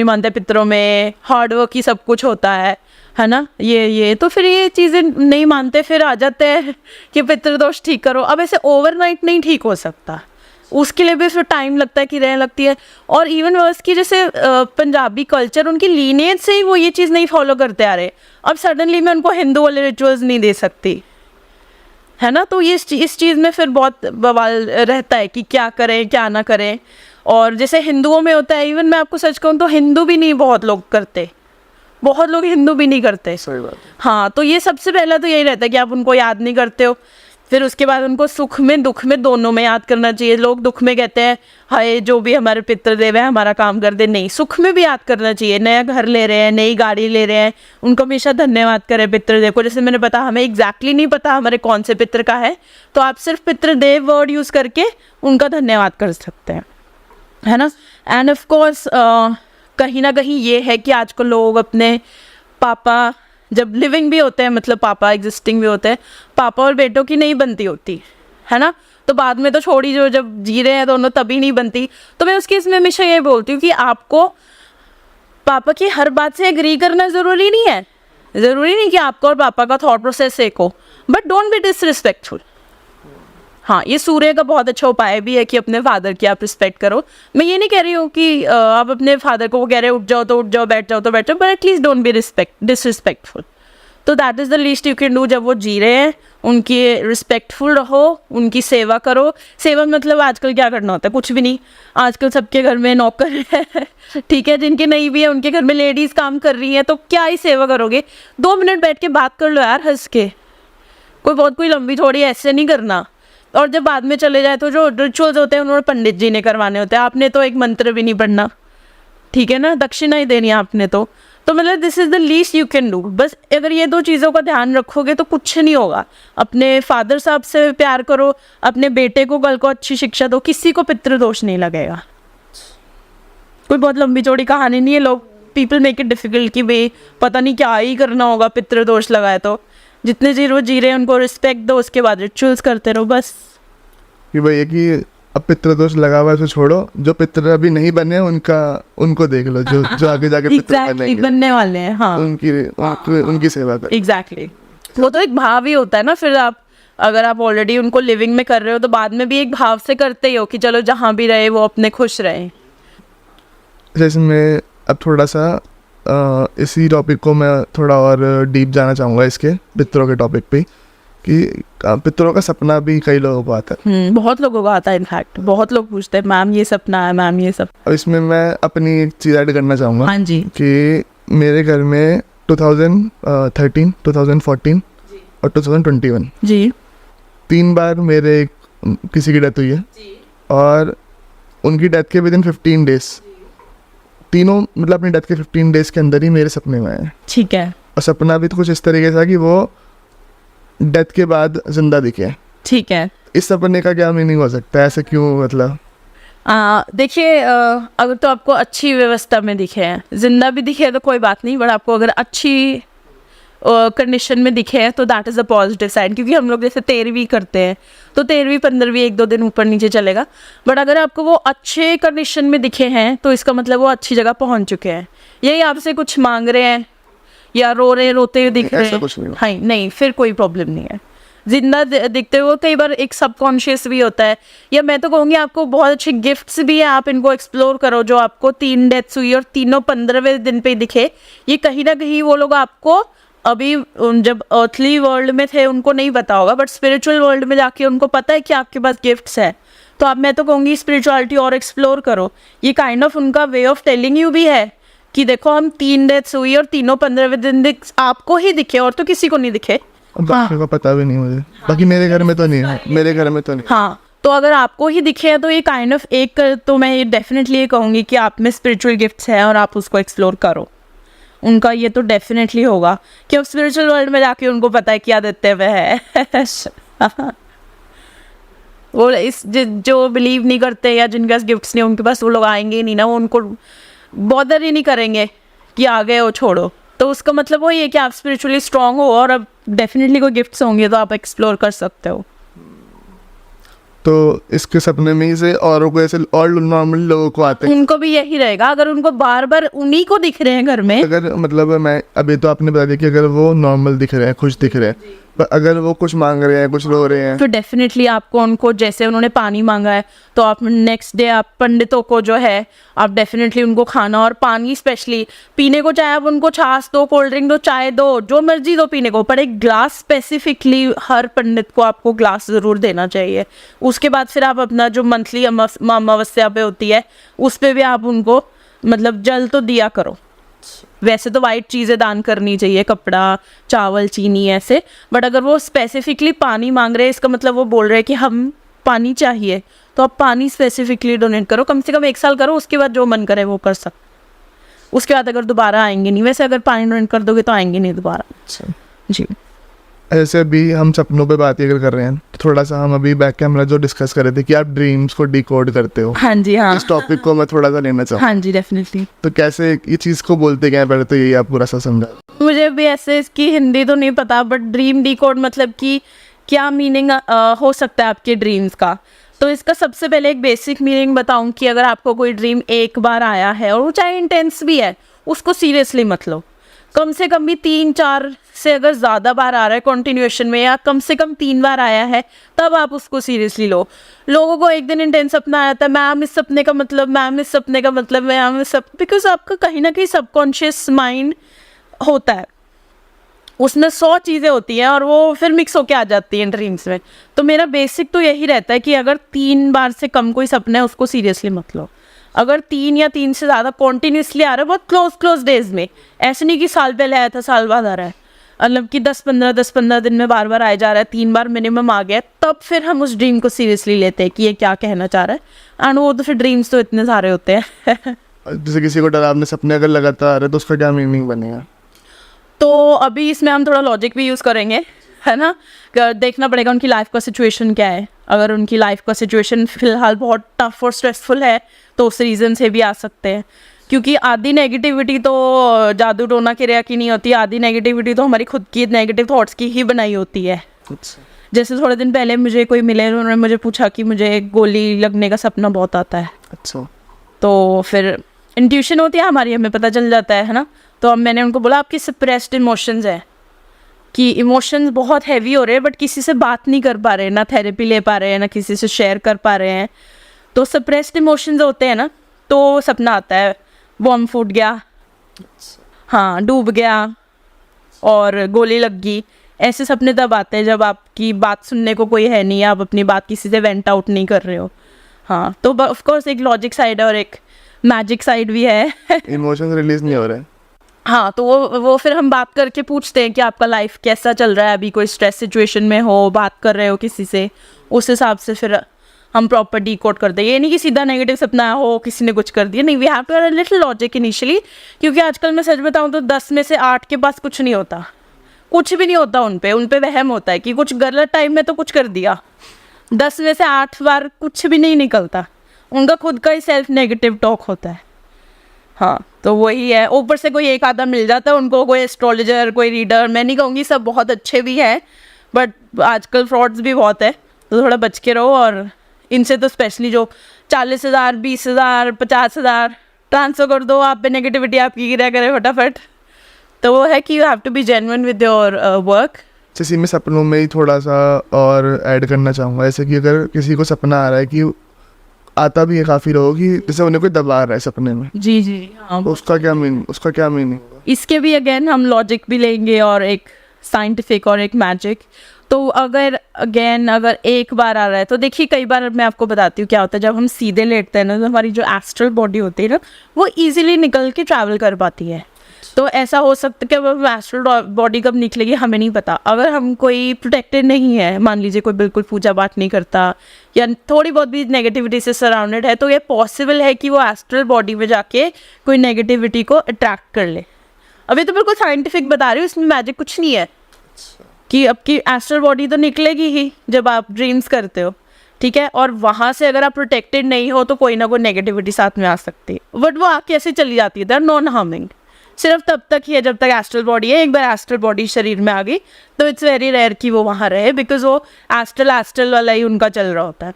मानते पितरों में हार्ड वर्क ही सब कुछ होता है ना। ये तो फिर ये चीज़ें नहीं मानते, फिर आ जाते हैं कि पितृदोष ठीक करो। अब ऐसे ओवरनाइट नहीं ठीक हो सकता, उसके लिए भी फिर टाइम लगता है कि रहने लगती है। और इवन वर्स की जैसे पंजाबी कल्चर, उनकी लीनियज से ही वो ये चीज़ नहीं फॉलो करते आ रहे। अब सडनली मैं उनको हिंदू वाले रिचुअल्स नहीं दे सकती, है ना। तो ये इस चीज़ में फिर बहुत बवाल रहता है कि क्या करें क्या ना करें। और जैसे हिंदुओं में होता है, इवन मैं आपको सच कहूँ तो हिंदू भी नहीं बहुत लोग करते, बहुत लोग हिंदू भी नहीं करते। सही बात है। हाँ, तो ये सबसे पहला तो यही रहता है कि आप उनको याद नहीं करते हो। फिर उसके बाद उनको सुख में दुख में दोनों में याद करना चाहिए। लोग दुख में कहते हैं हाय जो भी हमारे पितृदेव है हमारा काम कर दे, नहीं, सुख में भी याद करना चाहिए। नया घर ले रहे हैं, नई गाड़ी ले रहे हैं, उनको हमेशा धन्यवाद करें पितृदेव को। जैसे मैंने बताया हमें एग्जैक्टली नहीं पता हमारे कौन से पितृ का है, तो आप सिर्फ पितृदेव वर्ड यूज़ करके उनका धन्यवाद कर सकते हैं, है ना। एंड ऑफ कोर्स कहीं ना कहीं ये है कि आजकल लोग अपने पापा जब लिविंग भी होते हैं, मतलब पापा एग्जिस्टिंग भी होते हैं, पापा और बेटों की नहीं बनती होती, है ना। तो बाद में तो छोड़ी, जो जब जी रहे हैं दोनों तभी नहीं बनती। तो मैं उसकी इसमें हमेशा ये बोलती हूँ कि आपको पापा की हर बात से एग्री करना ज़रूरी नहीं है, ज़रूरी नहीं कि आपका और पापा का थॉट प्रोसेस एक हो, बट डोंट बी डिसरिस्पेक्टफुल। हाँ, ये सूर्य का बहुत अच्छा उपाय भी है कि अपने फादर की आप रिस्पेक्ट करो। मैं ये नहीं कह रही हूँ कि आप अपने फादर को वो कह रहे हैं उठ जाओ तो उठ जाओ, बैठ जाओ तो बैठ जाओ, but at least don't be disrespectful. तो that is the least you can do. जब वो जी रहे हैं उनकी रिस्पेक्टफुल रहो, उनकी सेवा करो। सेवा मतलब आजकल क्या करना होता है, कुछ भी नहीं। आजकल सबके घर में नौकर है ठीक है, जिनके नहीं भी है उनके घर में लेडीज़ काम कर रही हैं, तो क्या ही सेवा करोगे। 2 मिनट बैठ के बात कर लो यार, हंस के। कोई लंबी थोड़ी ऐसे नहीं करना। और जब बाद में चले जाए तो जो रिचुअल्स होते हैं उन्होंने पंडित जी ने करवाने होते हैं, आपने तो एक मंत्र भी नहीं पढ़ना, ठीक है ना, दक्षिणा ही देनी है आपने तो मतलब this is the least you can do. बस अगर ये 2 चीज़ों का ध्यान रखोगे तो कुछ नहीं होगा। अपने फादर साहब से प्यार करो, अपने बेटे को कल को अच्छी शिक्षा दो, किसी को पितृदोष नहीं लगेगा। कोई बहुत लंबी चौड़ी कहानी नहीं है। लोग पीपल मेक इट डिफिकल्ट कि भाई पता नहीं क्या ही करना होगा पितृदोष लगाए। तो जितने जी वो जी रहे हैं उनको रिस्पेक्ट दो, उसके बाद रिचुअल्स करते रहो बस। कि भाई ये कि अब पितृदोष लगा हुआ है उसे छोड़ो, जो पितृ अभी नहीं बने उनको देख लो, जो आगे जाके पितृ बनेंगे, बनने वाले हैं। हाँ, उनकी सेवा करो। एग्जैक्टली। वो तो एक भाव ही होता है ना। फिर आप अगर आप ऑलरेडी उनको लिविंग में कर रहे हो तो बाद में भी एक भाव से करते ही हो कि चलो जहाँ भी रहे वो अपने खुश रहे। जैसे मैं अब थोड़ा सा इसी टॉपिक को मैं थोड़ा और डीप जाना चाहूँगा, इसके पितरों के टॉपिक पे, कि पितरों का सपना भी कई लोगों को आता है। बहुत लोगों को आता है, इनफैक्ट बहुत लोग पूछते हैं मैम ये सपना है, मैम ये सब। अब इसमें मैं अपनी एक चीज़ ऐड करना चाहूँगा। हाँ जी। कि मेरे घर में 2013, 2014 और 2021 जी 3 बार मेरे किसी की डेथ हुई है जी। और उनकी डेथ के विदिन 15 डेज तीनों, मतलब अपनी डेथ के 15 डेज के अंदर ही मेरे सपने में आए। ठीक है। और सपना भी तो कुछ इस तरीके से कि वो डेथ के बाद जिंदा दिखे। ठीक है। इस सपने का क्या मीनिंग हो सकता है, ऐसे क्यों, मतलब? देखिए, अगर तो आपको अच्छी व्यवस्था में दिखे हैं, जिंदा भी दिखे तो कोई बात नहीं, बट आपको अगर अच्छी कंडीशन में दिखे हैं तो that is a positive sign. क्योंकि हम लोग जैसे 13वीं करते हैं तो 13वीं 15वीं 1-2 दिन ऊपर नीचे चलेगा, बट अगर आपको वो अच्छे कंडीशन में दिखे हैं तो इसका मतलब वो अच्छी जगह पहुंच चुके हैं। यही आपसे कुछ मांग रहे हैं या रोते हुए दिख रहे हैं, हाँ नहीं, फिर कोई प्रॉब्लम नहीं है। जिंदा दिखते हुए कई बार एक सबकॉन्शियस भी होता है, या मैं तो कहूँगी आपको बहुत अच्छे गिफ्ट्स भी हैं, आप इनको एक्सप्लोर करो। जो आपको 3 डेथ्स हुई और तीनों 15वें दिन पे दिखे, ये कहीं ना कहीं वो लोग आपको अभी जब अर्थली वर्ल्ड में थे उनको नहीं पता होगा, बट स्पिरिचुअल वर्ल्ड में जाके उनको पता है कि आपके पास गिफ्ट्स है। तो अब मैं तो कहूँगी स्पिरिचुअलिटी और एक्सप्लोर करो। ये काइंड ऑफ उनका वे ऑफ टेलिंग यू भी है कि देखो हम 3 डेथ्स हुई और तीनों 15वें दिन आपको ही दिखे और तो किसी को नहीं दिखे। बाकी को पता भी नहीं मुझे, बाकी मेरे घर में तो नहीं है, मेरे घर में तो नहीं। हाँ, तो अगर आपको ही दिखे हैं तो ये काइंड ऑफ एक, तो मैं ये डेफिनेटली ये कहूँगी कि आप में स्पिरिचुअल गिफ्ट्स हैं और आप उसको एक्सप्लोर करो। उनका ये तो डेफिनेटली होगा कि अब स्पिरिचुअल वर्ल्ड में जाके उनको पता है क्या देते हुए है वो जो बिलीव नहीं करते या जिनके पास गिफ्ट्स नहीं उनके पास वो लोग आएंगे ही नहीं ना, वो उनको बॉदर ही नहीं करेंगे कि आ गए हो छोड़ो। तो उसका मतलब वही है कि आप स्पिरिचुअली स्ट्रांग हो और अब डेफिनेटली कोई गिफ्ट्स होंगे तो आप एक्सप्लोर कर सकते हो। तो इसके सपने में ही से औरों को ऐसे और नॉर्मल लोगों को आते हैं, उनको भी यही रहेगा, अगर उनको बार बार उन्हीं को दिख रहे हैं घर में। अगर मतलब मैं अभी तो आपने बता दिया कि अगर वो नॉर्मल दिख रहे हैं, खुश दिख रहे हैं, पर अगर वो कुछ मांग रहे हैं, कुछ रो रहे हैं, तो डेफिनेटली आपको उनको, जैसे उन्होंने पानी मांगा है तो आप नेक्स्ट डे आप पंडितों को जो है आप डेफिनेटली उनको खाना और पानी स्पेशली पीने को, चाहे आप उनको छाछ दो, कोल्ड ड्रिंक दो, चाय दो, जो मर्जी दो पीने को, पर एक ग्लास स्पेसिफिकली हर पंडित को आपको ग्लास ज़रूर देना चाहिए। उसके बाद फिर आप अपना जो मंथली अमावस्या पे होती है उस पर भी आप उनको मतलब जल तो दिया करो। वैसे तो वाइट चीज़ें दान करनी चाहिए, कपड़ा, चावल, चीनी ऐसे, बट अगर वो स्पेसिफिकली पानी मांग रहे हैं इसका मतलब वो बोल रहे हैं कि हम पानी चाहिए, तो आप पानी स्पेसिफिकली डोनेट करो, कम से कम 1 साल करो, उसके बाद जो मन करे वो कर सकते। उसके बाद अगर दोबारा आएंगे नहीं, वैसे अगर पानी डोनेट कर दोगे तो आएंगे नहीं दोबारा। जी। ऐसे अभी हम सपनों पे बात अगर कर रहे हैं तो थोड़ा सा हम अभी बैक कैमरा जो डिस्कस कर रहे थे कि आप ड्रीम्स को डिकोड करते हो, हाँ जी, हाँ इस टॉपिक को मैं थोड़ा सा लेना चाहूँ। हाँ जी, डेफिनेटली। तो कैसे ये चीज़ को बोलते क्या है, पहले तो यही आप पूरा सा समझा। मुझे भी ऐसे इसकी हिंदी तो नहीं पता, बट ड्रीम डिकोड मतलब कि क्या मीनिंग हो सकता है आपके ड्रीम्स का। तो इसका सबसे पहले एक बेसिक मीनिंग बताऊं कि अगर आपको कोई ड्रीम एक बार आया है और वो चाहे इंटेंस भी है, उसको सीरियसली मत लो। कम से कम भी 3-4 से अगर ज़्यादा बार आ रहा है कॉन्टिन्यूएशन में, या कम से कम 3 बार आया है, तब आप उसको सीरियसली लो। लोगों को एक दिन इंटेंस सपना आया था, मैम इस सपने का मतलब, मैम इस सपने का मतलब, मैम इस बिकॉज आपका कहीं ना कहीं सबकॉन्शियस माइंड होता है, उसमें 100 चीज़ें होती हैं और वो फिर मिक्स होके आ जाती हैं ड्रीम्स में। तो मेरा बेसिक तो यही रहता है कि अगर 3 बार से कम कोई सपना है उसको सीरियसली मत लो। अगर 3 या 3 से ज़्यादा कॉन्टीन्यूसली आ रहा है बहुत क्लोज डेज में, ऐसे नहीं कि साल पहले आया था साल बाद आ रहा है, मतलब कि 10-15 दिन में बार बार आया जा रहा है, 3 बार मिनिमम आ गया, तब फिर हम उस ड्रीम को सीरियसली लेते हैं कि ये क्या कहना चाह रहा है। एंड वो तो फिर ड्रीम्स तो इतने सारे होते हैं। जैसे किसी को डरावने सपने अगर लगातार आ रहे तो उसका क्या मीनिंग बनेगा? तो अभी इसमें हम थोड़ा लॉजिक भी यूज़ करेंगे, है ना। देखना पड़ेगा उनकी लाइफ का सिचुएशन क्या है। अगर उनकी लाइफ का सिचुएशन फ़िलहाल बहुत टफ और स्ट्रेसफुल है तो उस रीज़न से भी आ सकते हैं, क्योंकि आधी नेगेटिविटी तो जादू टोना क्रिया की नहीं होती, आधी नेगेटिविटी तो हमारी खुद की नेगेटिव थॉट्स की ही बनाई होती है। जैसे थोड़े दिन पहले मुझे कोई मिले, उन्होंने मुझे पूछा कि मुझे गोली लगने का सपना बहुत आता है। अच्छा। तो फिर इंट्यूशन होती है हमारी, हमें पता चल जाता है ना। तो अब मैंने उनको बोला आपकी सप्रेस्ड इमोशंस है, कि इमोशंस बहुत हैवी हो रहे हैं बट किसी से बात नहीं कर पा रहे, ना थेरेपी ले पा रहे हैं, ना किसी से शेयर कर पा रहे हैं। तो सप्रेस्ड इमोशंस होते हैं ना, तो सपना आता है बॉम्ब फूट गया, हाँ डूब गया और गोली लग गई। ऐसे सपने तब आते हैं जब आपकी बात सुनने को कोई है नहीं, आप अपनी बात किसी से वेंट आउट नहीं कर रहे हो। हाँ, तो ऑफ कोर्स एक लॉजिक साइड है और एक मैजिक साइड भी है। इमोशंस रिलीज नहीं हो रहे। हाँ, तो वो फिर हम बात करके पूछते हैं कि आपका लाइफ कैसा चल रहा है, अभी कोई स्ट्रेस सिचुएशन में हो, बात कर रहे हो किसी से, उस हिसाब से फिर हम प्रॉपर डिकोड करते हैं। ये नहीं कि सीधा नेगेटिव सपना हो, किसी ने कुछ कर दिया, नहीं, we have to have a little logic initially, क्योंकि आजकल मैं सच बताऊँ तो 10 में से 8 के पास कुछ नहीं होता, कुछ भी नहीं होता उन पे वहम होता है कि कुछ गलत टाइम में तो कुछ कर दिया। 10 में से 8 बार कुछ भी नहीं निकलता, उनका खुद का ही सेल्फ नेगेटिव टॉक होता है। हाँ, तो वही है, ऊपर से कोई एक आधा मिल जाता है उनको, कोई एस्ट्रोलॉजर, कोई रीडर। मैं नहीं कहूँगी सब बहुत अच्छे भी हैं, बट आजकल फ्रॉड्स भी बहुत है, तो थोड़ा बच के रहो। और इनसे तो स्पेशली जो 40,000, 20,000, 50,000 ट्रांसफ़र कर दो, आप पे नेगेटिविटी आपकी गिरा करे फटाफट। तो वो है कि you have to be genuine with your work. जैसे मैं सपनों में ही थोड़ा सा और ऐड करना चाहूँगा, जैसे कि अगर किसी को सपना आ रहा है कि आता भी है काफ़ी लोगों की, जैसे उन्हें कोई दबा रहा है सपने में, जी जी, हाँ, तो उसका क्या मीनिंग होगा? इसके भी अगेन हम लॉजिक भी लेंगे और एक साइंटिफिक और एक मैजिक। तो अगर एक बार आ रहा है तो देखिए, कई बार मैं आपको बताती हूँ क्या होता है। जब हम सीधे लेटते हैं ना, तो हमारी जो एस्ट्रल बॉडी होती है ना, वो इजीली निकल के ट्रैवल कर पाती है। तो ऐसा हो सकता है कि अब एस्ट्रल बॉडी कब निकलेगी हमें नहीं पता। अगर हम कोई प्रोटेक्टेड नहीं है, मान लीजिए कोई बिल्कुल पूजा पाठ नहीं करता या थोड़ी बहुत भी नेगेटिविटी से सराउंडेड है, तो ये पॉसिबल है कि वो एस्ट्रल बॉडी में जाके कोई नेगेटिविटी को अट्रैक्ट कर ले। अभी तो बिल्कुल साइंटिफिक बता रही हूँ, इसमें मैजिक कुछ नहीं है कि आपकी एस्ट्रल बॉडी तो निकलेगी ही जब आप ड्रीम्स करते हो, ठीक है, और वहाँ से अगर आप प्रोटेक्टेड नहीं हो तो कोई ना कोई नेगेटिविटी साथ में आ सकती है, बट वो आके ऐसे चली जाती है, दे आर नॉन हार्मिंग। सिर्फ तब तक ही है जब तक एस्ट्रल बॉडी है। एक बार एस्ट्रल बॉडी शरीर में आ गई तो इट्स वेरी रेयर कि वो वहाँ रहे, बिकॉज वो एस्ट्रल वाला ही उनका चल रहा होता है।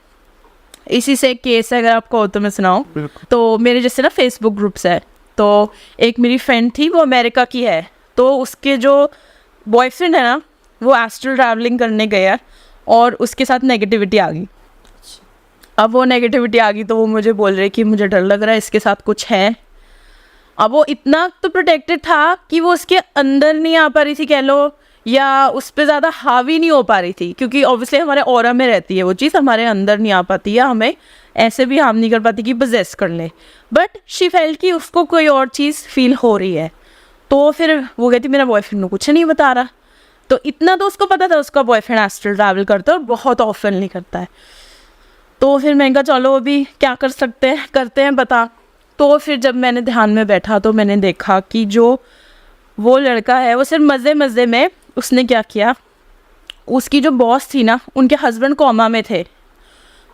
इसी से एक केस है, अगर आपको हो तो मैं सुनाऊँ। तो मेरे जैसे ना फेसबुक ग्रुप्स है, तो एक मेरी फ्रेंड थी, वो अमेरिका की है, तो उसके जो बॉयफ्रेंड है ना वो एस्ट्रल ट्रैवलिंग करने गया और उसके साथ नेगेटिविटी आ गई। अब वो नेगेटिविटी आ गई तो वो मुझे बोल रही कि मुझे डर लग रहा है, इसके साथ कुछ है। अब वो इतना तो प्रोटेक्टेड था कि वो उसके अंदर नहीं आ पा रही थी कह लो, या उस पर ज़्यादा हावी नहीं हो पा रही थी, क्योंकि ऑब्वियसली हमारे ऑरा में रहती है वो चीज़, हमारे अंदर नहीं आ पाती, या हमें ऐसे भी हार्म नहीं कर पाती कि पोजेस कर ले। बट शी फेल्ट कि उसको कोई और चीज़ फील हो रही है। तो फिर वो कहती मेरा बॉयफ्रेंड को कुछ नहीं बता रहा। तो इतना तो उसको पता था उसका बॉयफ्रेंड एस्ट्रल ट्रैवल करता है और बहुत ऑफन नहीं करता है। तो फिर मैंने कहा चलो अभी क्या कर सकते हैं, करते हैं, बता। तो फिर जब मैंने ध्यान में बैठा तो मैंने देखा कि जो वो लड़का है वो सिर्फ मज़े मज़े में उसने क्या किया, उसकी जो बॉस थी ना उनके हस्बैंड कोमा में थे,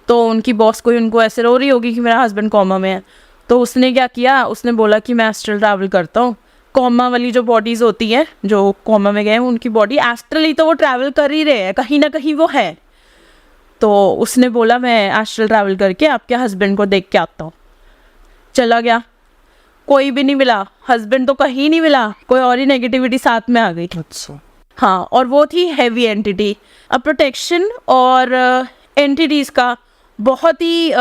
तो उनकी बॉस कोई उनको ऐसे रो रही होगी कि मेरा हस्बैंड कोमा में है, तो उसने क्या किया, उसने बोला कि मैं एस्ट्रल ट्रैवल करता हूँ। कोमा वाली जो बॉडीज़ होती हैं जो कोमा में गए हैं उनकी बॉडी एस्ट्रली तो वो ट्रैवल कर ही रहे हैं, कहीं ना कहीं वो है। तो उसने बोला मैं एस्ट्रल ट्रैवल करके आपके हस्बैंड को देख के आता हूँ। चला गया, कोई भी नहीं मिला, हस्बैंड तो कहीं नहीं मिला, कोई और ही नेगेटिविटी साथ में आ गई। अच्छा। हाँ, और वो थी हैवी एंटिटी। अब प्रोटेक्शन और एंटिटीज़ का बहुत ही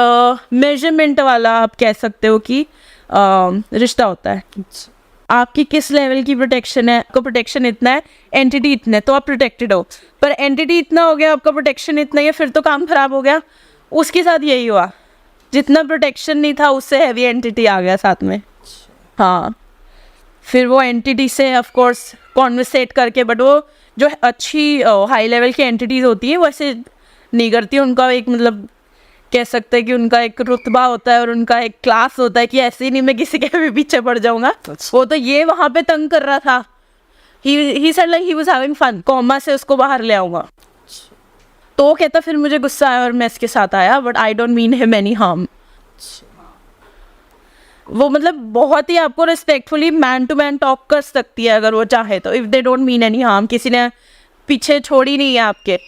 मेजरमेंट वाला आप कह सकते हो कि रिश्ता होता है। आपकी किस लेवल की प्रोटेक्शन है, आपका प्रोटेक्शन इतना है, एंटिटी इतना है, तो आप प्रोटेक्टेड हो। पर एंटिटी इतना हो गया, आपका प्रोटेक्शन इतना ही है, फिर तो काम खराब हो गया। उसके साथ यही हुआ, जितना प्रोटेक्शन नहीं था उससे हैवी एंटिटी आ गया साथ में। हाँ, फिर वो एंटिटी से ऑफ कोर्स कॉन्वर्सेट करके, बट वो जो अच्छी हाई लेवल की एंटिटीज़ होती हैं वो ऐसे नहीं करती। उनका एक मतलब कह सकते हैं कि उनका एक रुतबा होता है और उनका एक क्लास होता है कि ऐसे ही नहीं मैं किसी के भी पीछे पड़ जाऊंगा। वो तो ये वहाँ पे तंग कर रहा था, he said like he was having fun, coma से उसको बाहर ले आऊँगा। तो वो कहता फिर मुझे गुस्सा आया और मैं इसके साथ आया, but I don't mean him any harm. वो मतलब बहुत ही आपको respectfully man to man talk कर सकती है अगर वो चाहे तो, if they don't mean any harm. किसी ने पीछे छोड़ी नहीं है आपके,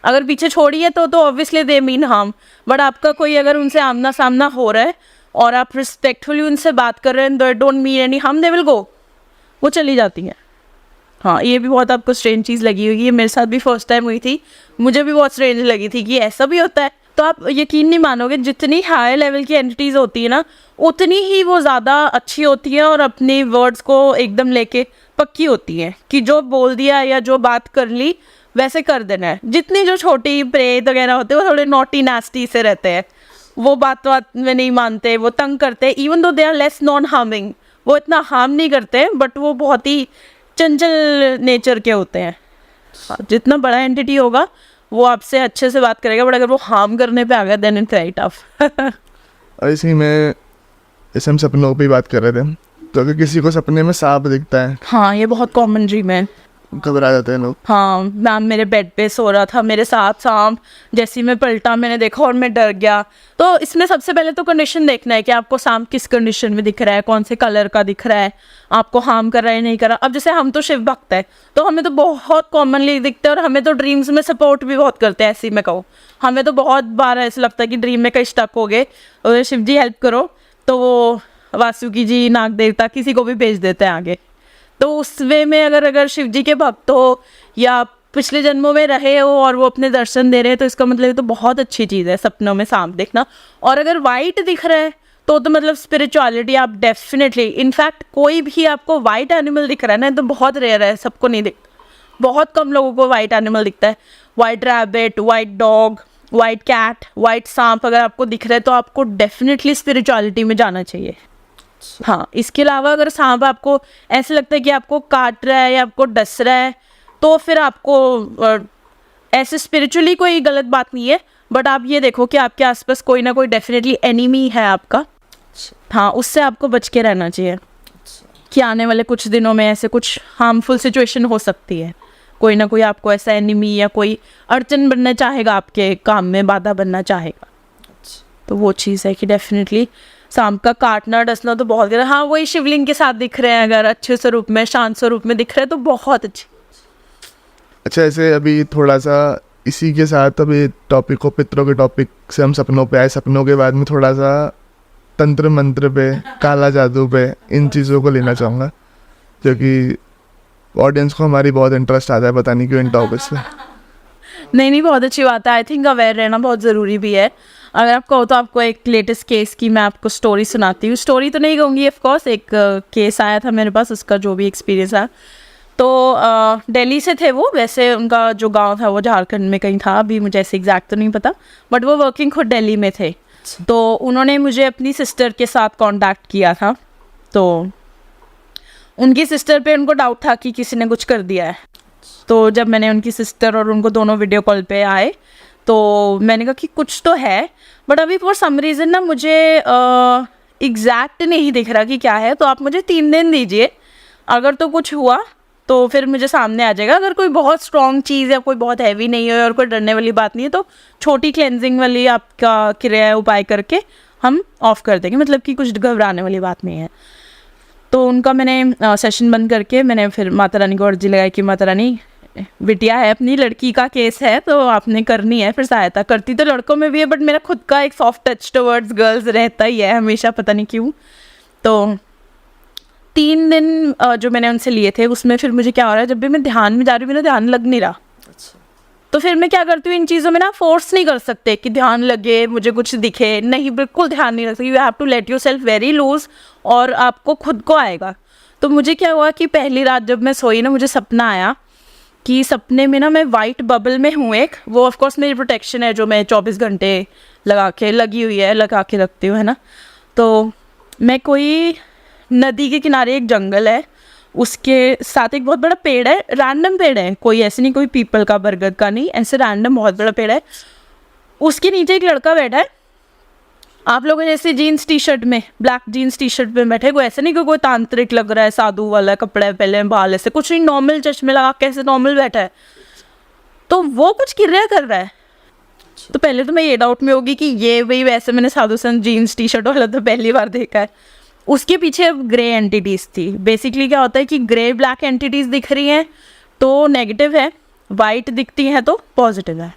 अगर पीछे छोड़ी है तो obviously they mean harm. But आपका कोई अगर उनसे आमना सामना हो रहा है और आप रिस्पेक्टफुली उनसे बात कर रहे हैं, दे don't mean any harm, they will go, वो चली जाती हैं। हाँ, ये भी बहुत आपको स्ट्रेंज चीज़ लगी होगी, ये मेरे साथ भी फर्स्ट टाइम हुई थी, मुझे भी बहुत स्ट्रेंज लगी थी कि ऐसा भी होता है। तो आप यकीन नहीं मानोगे, जितनी हाई लेवल की एंटिटीज़ होती है ना उतनी ही वो ज़्यादा अच्छी होती है और अपने वर्ड्स को एकदम लेके पक्की होती हैं कि जो बोल दिया या जो बात कर ली वैसे कर देना है। जितनी जो छोटी प्रेत वगैरह होते हैं वो थोड़े नॉटी नास्टी से रहते हैं, वो बात में नहीं मानते, वो तंग करते हैं, even though they are less non harming, वो इतना हार्म नहीं करते, बट वो बहुत ही चंचल नेचर के होते हैं। जितना बड़ा एंटिटी होगा वो आपसे अच्छे से बात करेगा, बट अगर वो हार्म करने पे आ गया देन इट्स वेरी टफ। ऐसे ही मैं जैसे हम सपनों पे बात कर रहे थे, तो अगर किसी को सपने में सांप दिखता है, हाँ ये बहुत कॉमन ड्रीम है, घबरा जाते हैं लोग। हाँ, मैम मेरे बेड पे सो रहा था, मेरे साथ सांप, जैसे ही मैं पलटा मैंने देखा और मैं डर गया। तो इसमें सबसे पहले तो कंडीशन देखना है कि आपको सांप किस कंडीशन में दिख रहा है, कौन से कलर का दिख रहा है, आपको हार्म कर रहा है नहीं कर रहा। अब जैसे हम तो शिव भक्त है तो हमें तो बहुत कॉमनली दिखता है और हमें तो ड्रीम्स में सपोर्ट भी बहुत करते हैं। ऐसे ही मैं कहूँ, हमें तो बहुत बार ऐसा लगता है कि ड्रीम में कहीं स्टक हो गए और शिव जी हेल्प करो, तो वो वासुकी जी, नाग देवता, किसी को भी भेज देते हैं आगे। तो उस वे में अगर शिव जी के भक्त हो या पिछले जन्मों में रहे हो और वो अपने दर्शन दे रहे हैं तो इसका मतलब ये तो बहुत अच्छी चीज़ है सपनों में सांप देखना। और अगर वाइट दिख रहा है तो मतलब स्पिरिचुअलिटी आप डेफिनेटली, इनफैक्ट कोई भी आपको वाइट एनिमल दिख रहा है ना तो बहुत रेयर है, सबको नहीं दिखता, बहुत कम लोगों को वाइट एनिमल दिखता है। White rabbit, white dog, white cat, white सांप अगर आपको दिख रहा है तो आपको डेफिनेटली स्पिरिचुअलिटी में जाना चाहिए। हाँ, इसके अलावा अगर सांप आपको ऐसे लगता है कि आपको काट रहा है या आपको डस रहा है तो फिर आपको ऐसे स्पिरिचुअली कोई गलत बात नहीं है, बट आप ये देखो कि आपके आसपास कोई ना कोई डेफिनेटली एनिमी है आपका। हाँ, उससे आपको बच के रहना चाहिए कि आने वाले कुछ दिनों में ऐसे कुछ हार्मफुल सिचुएशन हो सकती है। कोई ना कोई आपको ऐसा एनिमी या कोई अड़चन बनना चाहेगा, आपके काम में बाधा बनना चाहेगा। तो वो चीज़ है कि डेफिनेटली सांप का काटना डसना तो बहुत गिरा। हाँ, वही शिवलिंग के साथ दिख रहे हैं, अगर अच्छे स्वरूप में शांत स्वरूप में दिख रहे हैं तो बहुत अच्छी। अच्छा, ऐसे अभी थोड़ा सा इसी के साथ अभी टॉपिक को, पितरों के टॉपिक से हम सपनों पे आए, सपनों के बाद में थोड़ा सा तंत्र मंत्र पे, काला जादू पे, इन चीज़ों को लेना चाहूँगा, क्योंकि ऑडियंस को हमारी बहुत इंटरेस्ट आता है, पता नहीं क्यों इन टॉपिक्स पे। नहीं, बहुत अच्छी बात है। आई थिंक अवेयर रहना बहुत ज़रूरी भी है। अगर आप कहो तो आपको एक लेटेस्ट केस की मैं आपको स्टोरी सुनाती हूँ। स्टोरी तो नहीं कहूँगी, ऑफ कोर्स एक केस आया था मेरे पास, उसका जो भी एक्सपीरियंस है। तो दिल्ली से थे वो, वैसे उनका जो गांव था वो झारखंड में कहीं था, अभी मुझे ऐसे एग्जैक्ट तो नहीं पता, बट वो वर्किंग खुद दिल्ली में थे। तो उन्होंने मुझे अपनी सिस्टर के साथ कांटेक्ट किया था। तो उनकी सिस्टर पे उनको डाउट था कि किसी ने कुछ कर दिया है। तो जब मैंने उनकी सिस्टर और उनको दोनों वीडियो कॉल पे आए तो मैंने कहा कि कुछ तो है, बट अभी फॉर सम रीज़न ना मुझे एग्जैक्ट नहीं दिख रहा कि क्या है। तो आप मुझे 3 दिन दीजिए, अगर तो कुछ हुआ तो फिर मुझे सामने आ जाएगा। अगर कोई बहुत स्ट्रॉन्ग चीज़ या कोई बहुत हैवी नहीं है और कोई डरने वाली बात नहीं है तो छोटी क्लेंजिंग वाली आपका क्रिया उपाय करके हम ऑफ कर देंगे, मतलब कि कुछ घबराने वाली बात नहीं है। तो उनका मैंने सेशन बंद करके मैंने फिर माता रानी को अर्जी लगाई कि माता रानी, बिटिया है, अपनी लड़की का केस है तो आपने करनी है। फिर सहायता करती तो लड़कों में भी है, बट मेरा खुद का एक सॉफ्ट टच टवर्ड्स गर्ल्स रहता ही है हमेशा, पता नहीं क्यों। तो 3 दिन जो मैंने उनसे लिए थे उसमें फिर मुझे क्या हो रहा है, जब भी मैं ध्यान में जा रही हूँ मेरा ध्यान लग नहीं रहा। तो फिर मैं क्या करती हूँ, इन चीज़ों में ना फोर्स नहीं कर सकते कि ध्यान लगे, मुझे कुछ दिखे, नहीं, बिल्कुल ध्यान नहीं रख सकते। You have to let yourself very loose और आपको खुद को आएगा। तो मुझे क्या हुआ कि पहली रात जब मैं सोई ना, मुझे सपना आया कि सपने में ना मैं वाइट बबल में हूँ एक, वो ऑफ कोर्स मेरी प्रोटेक्शन है जो मैं 24 घंटे लगा के रखती हूँ, है ना। तो मैं कोई नदी के किनारे, एक जंगल है, उसके साथ एक बहुत बड़ा पेड़ है, रैंडम पेड़ है, कोई ऐसे नहीं, कोई पीपल का, बरगद का नहीं, ऐसे रैंडम बहुत बड़ा पेड़ है। उसके नीचे एक लड़का बैठा है, आप लोगों जैसे जीन्स टी शर्ट में, ब्लैक जीन्स टी शर्ट में बैठे, कोई ऐसे नहीं कि कोई तांत्रिक लग रहा है, साधु वाला कपड़े पहले बाल ऐसे कुछ नहीं, नॉर्मल चश्मे लगा के ऐसे नॉर्मल बैठा है। तो वो कुछ क्रिया कर रहा है। तो पहले तो मैं ये डाउट में होगी कि ये भाई वैसे मैंने साधु संत जीन्स टी शर्ट वाला तो पहली बार देखा है। उसके पीछे ग्रे एंटिटीज़ थी। बेसिकली क्या होता है कि ग्रे ब्लैक एंटिटीज़ दिख रही हैं तो नेगेटिव है, वाइट दिखती हैं तो पॉजिटिव है।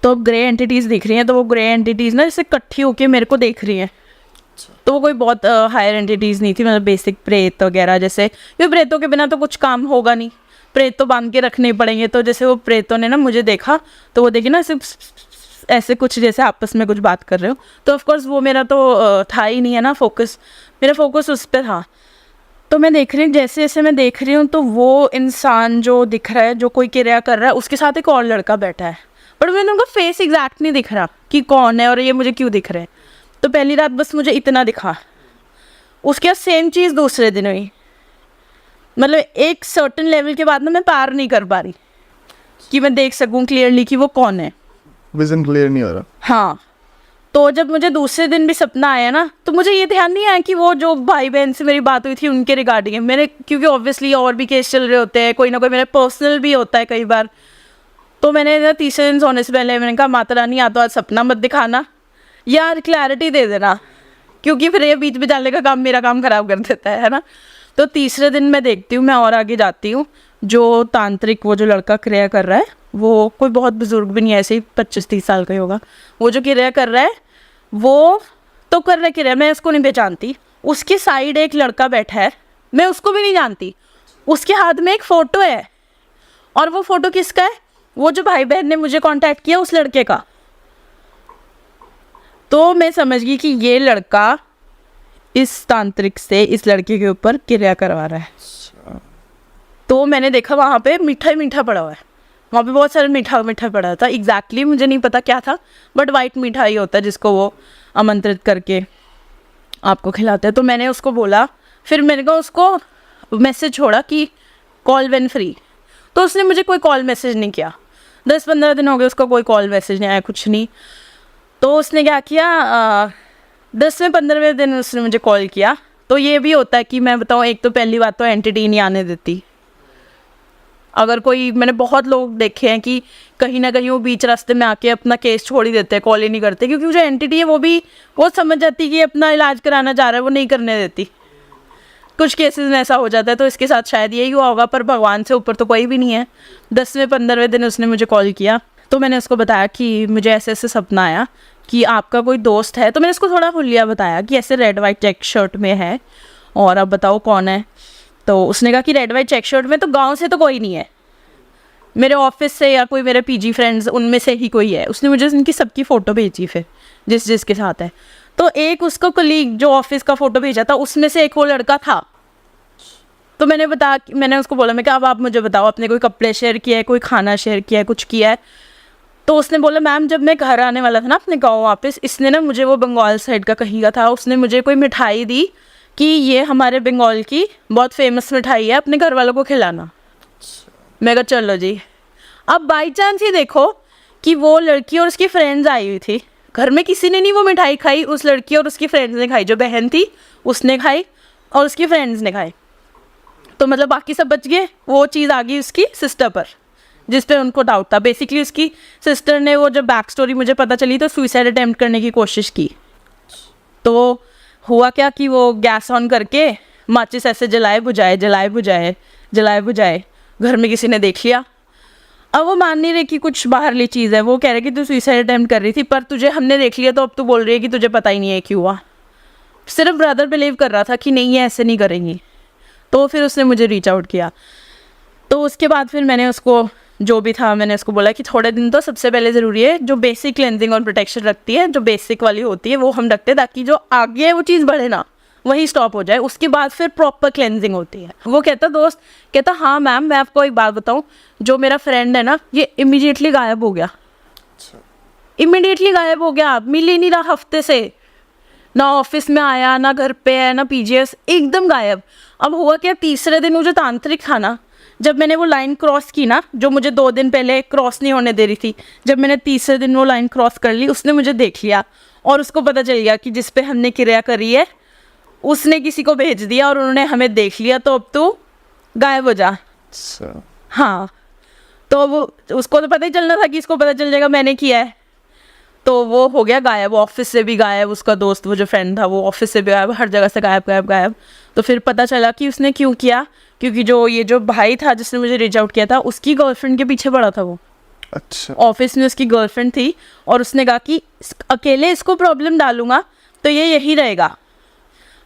तो ग्रे एंटिटीज़ दिख रही हैं तो वो ग्रे एंटिटीज़ ना जैसे इकट्ठी होके मेरे को देख रही हैं। तो वो कोई बहुत हायर एंटिटीज़ नहीं थी, मतलब बेसिक प्रेत वगैरह जैसे, क्योंकि प्रेतों के बिना तो कुछ काम होगा नहीं, प्रेत तो बांध के रखने पड़ेंगे। तो जैसे वो प्रेतों ने ना मुझे देखा तो वो देखी ना ऐसे कुछ जैसे आपस में कुछ बात कर रहे हो, तो ऑफकोर्स वो मेरा तो था ही नहीं है ना फोकस, मेरा फोकस उस पर था। तो मैं देख रही हूँ, जैसे जैसे मैं देख रही हूँ तो वो इंसान जो दिख रहा है, जो कोई क्रिया कर रहा है, उसके साथ एक और लड़का बैठा है, बट मैंने उनका फेस एग्जैक्ट नहीं दिख रहा कि कौन है और ये मुझे क्यों दिख रहे हैं। तो पहली रात बस मुझे इतना दिखा। उसके बाद सेम चीज़ दूसरे दिन हुई, मतलब एक सर्टन लेवल के बाद ना मैं पार नहीं कर पा रही कि मैं देख सकूं क्लियरली कि वो कौन है, विजन क्लियर नहीं हो रहा। हाँ। तो जब मुझे दूसरे दिन भी सपना आया ना, तो मुझे ये ध्यान नहीं आया कि वो जो भाई बहन से मेरी बात हुई थी उनके रिगार्डिंग है मेरे, क्योंकि ऑब्वियसली और भी केस चल रहे होते हैं, कोई ना कोई मेरा पर्सनल भी होता है कई बार। तो मैंने ना तीसरे दिन सोने से पहले मैंने कहा माता रानी या तो आज सपना मत दिखाना यार, क्लैरिटी दे देना, क्योंकि फिर ये बीच में जाने का काम मेरा काम ख़राब कर देता है ना। तो तीसरे दिन मैं देखती हूँ, मैं और आगे जाती हूँ, जो तांत्रिक वो जो लड़का क्रिया कर रहा है, वो कोई बहुत बुजुर्ग भी नहीं है, ऐसे ही 25-30 साल का ही होगा, वो जो क्रिया कर रहा है वो तो कर रहा है क्रिया, मैं उसको नहीं पहचानती। उसके साइड एक लड़का बैठा है, मैं उसको भी नहीं जानती, उसके हाथ में एक फ़ोटो है, और वो फ़ोटो किसका है, वो जो भाई बहन ने मुझे कांटेक्ट किया उस लड़के का। तो मैं समझ गई कि ये लड़का इस तांत्रिक से इस लड़के के ऊपर क्रिया करवा रहा है। तो मैंने देखा वहाँ पे मीठा ही मीठा पड़ा हुआ है, वहाँ पे बहुत सारा मीठा मीठा पड़ा था। एग्जैक्टली मुझे नहीं पता क्या था, बट वाइट मीठा ही होता है जिसको वो आमंत्रित करके आपको खिलाते हैं। तो मैंने उसको बोला, फिर मैंने कहा उसको मैसेज छोड़ा कि कॉल व्हेन फ्री, तो उसने मुझे कोई कॉल मैसेज नहीं किया। 10-15 दिन हो गए उसका कोई कॉल मैसेज नहीं आया, कुछ नहीं। तो उसने क्या किया, 10वें 15वें दिन उसने मुझे कॉल किया। तो ये भी होता है कि मैं बताऊँ, एक तो पहली बात तो एंटिटी नहीं आने देती, अगर कोई, मैंने बहुत लोग देखे हैं कि कहीं ना कहीं वो बीच रास्ते में आके अपना केस छोड़ ही देते हैं, कॉल ही नहीं करते, क्योंकि जो एंटिटी है वो समझ जाती है कि अपना इलाज कराना चाह रहा है, वो नहीं करने देती। कुछ केसेस में ऐसा हो जाता है, तो इसके साथ शायद यही हुआ होगा, पर भगवान से ऊपर तो कोई भी नहीं है। 10वें-15वें दिन उसने मुझे कॉल किया, तो मैंने उसको बताया कि मुझे ऐसे ऐसे सपना आया कि आपका कोई दोस्त है। तो मैंने उसको थोड़ा हुलिया बताया कि ऐसे रेड वाइट चेक शर्ट में है, और अब बताओ कौन है। तो उसने कहा कि रेड वाइट चेक शर्ट में तो गांव से तो कोई नहीं है, मेरे ऑफिस से या कोई मेरे पीजी फ्रेंड्स उनमें से ही कोई है। उसने मुझे उनकी सबकी फ़ोटो भेजी, फिर जिसके साथ है। तो एक उसका कलीग जो ऑफिस का फ़ोटो भेजा था, उसमें से एक वो लड़का था। तो मैंने उसको बोला, मैं क्या, अब आप मुझे बताओ, आपने कोई कपड़े शेयर किया है, कोई खाना शेयर किया है, कुछ किया है? तो उसने बोला, मैम जब मैं घर आने वाला था ना अपने गाँव वापस, इसने ना मुझे, वो बंगाल साइड का कहीं का था, उसने मुझे कोई मिठाई दी कि ये हमारे बंगाल की बहुत फेमस मिठाई है, अपने घर वालों को खिलाना। मैं कहा चलो जी। अब बाई चांस ही देखो कि वो लड़की और उसकी फ्रेंड्स आई हुई थी, घर में किसी ने नहीं वो मिठाई खाई, उस लड़की और उसकी फ्रेंड्स ने खाई। जो बहन थी उसने खाई और उसकी फ्रेंड्स ने खाई। तो मतलब बाकी सब बच गए, वो चीज़ आ गई उसकी सिस्टर पर, जिस पे उनको डाउट था। बेसिकली उसकी सिस्टर ने, वो जब बैक स्टोरी मुझे पता चली, तो सुसाइड अटेम्प्ट करने की कोशिश की। तो हुआ क्या कि वो गैस ऑन करके माचिस ऐसे जलाए बुझाए, घर में किसी ने देख लिया। अब वो मान नहीं रही कि कुछ बाहरली चीज़ है, वो कह रहे कि तू सुसाइड अटेम्प्ट कर रही थी, पर तुझे हमने देख लिया, तो अब तू बोल रही है कि तुझे पता ही नहीं है क्यों हुआ। सिर्फ ब्रदर बिलीव कर रहा था कि नहीं, ये ऐसे नहीं करेंगी। तो फिर उसने मुझे रीच आउट किया। तो उसके बाद फिर मैंने उसको, जो भी था, मैंने उसको बोला कि थोड़े दिन तो सबसे पहले ज़रूरी है, जो बेसिक क्लेंजिंग और प्रोटेक्शन रखती है, जो बेसिक वाली होती है, वो हम रखते हैं, ताकि जो आगे वो चीज़ बढ़े ना, वही स्टॉप हो जाए। उसके बाद फिर प्रॉपर क्लेंजिंग होती है। वो कहता हाँ मैम, मैं आपको एक बात बताऊँ, जो मेरा फ्रेंड है ना, ये इमीडिएटली गायब हो गया। मिल ही नहीं रहा हफ्ते से, ना ऑफिस में आया, ना घर पे है, ना पीजीएस, एकदम गायब। अब हुआ क्या, तीसरे दिन वो जो तांत्रिक था ना, जब मैंने वो लाइन क्रॉस की ना, जो मुझे 2 दिन पहले क्रॉस नहीं होने दे रही थी, जब मैंने तीसरे दिन वो लाइन क्रॉस कर ली, उसने मुझे देख लिया और उसको पता चल गया कि जिस पे हमने क्रिया करी है उसने किसी को भेज दिया और उन्होंने हमें देख लिया, तो अब तू गायब हो जा। हाँ, तो वो, उसको तो पता ही चलना था कि इसको पता चल जाएगा मैंने किया है। तो वो हो गया गायब, ऑफिस से भी गायब, उसका दोस्त, वो जो फ्रेंड था, वो ऑफिस से भी गायब, हर जगह से गायब। तो फिर पता चला कि उसने क्यों किया, क्योंकि जो भाई था जिसने मुझे रीच आउट किया था, उसकी गर्लफ्रेंड के पीछे पड़ा था वो। अच्छा। ऑफिस में उसकी गर्लफ्रेंड थी और उसने कहा कि अकेले इसको प्रॉब्लम डालूंगा तो ये यही रहेगा,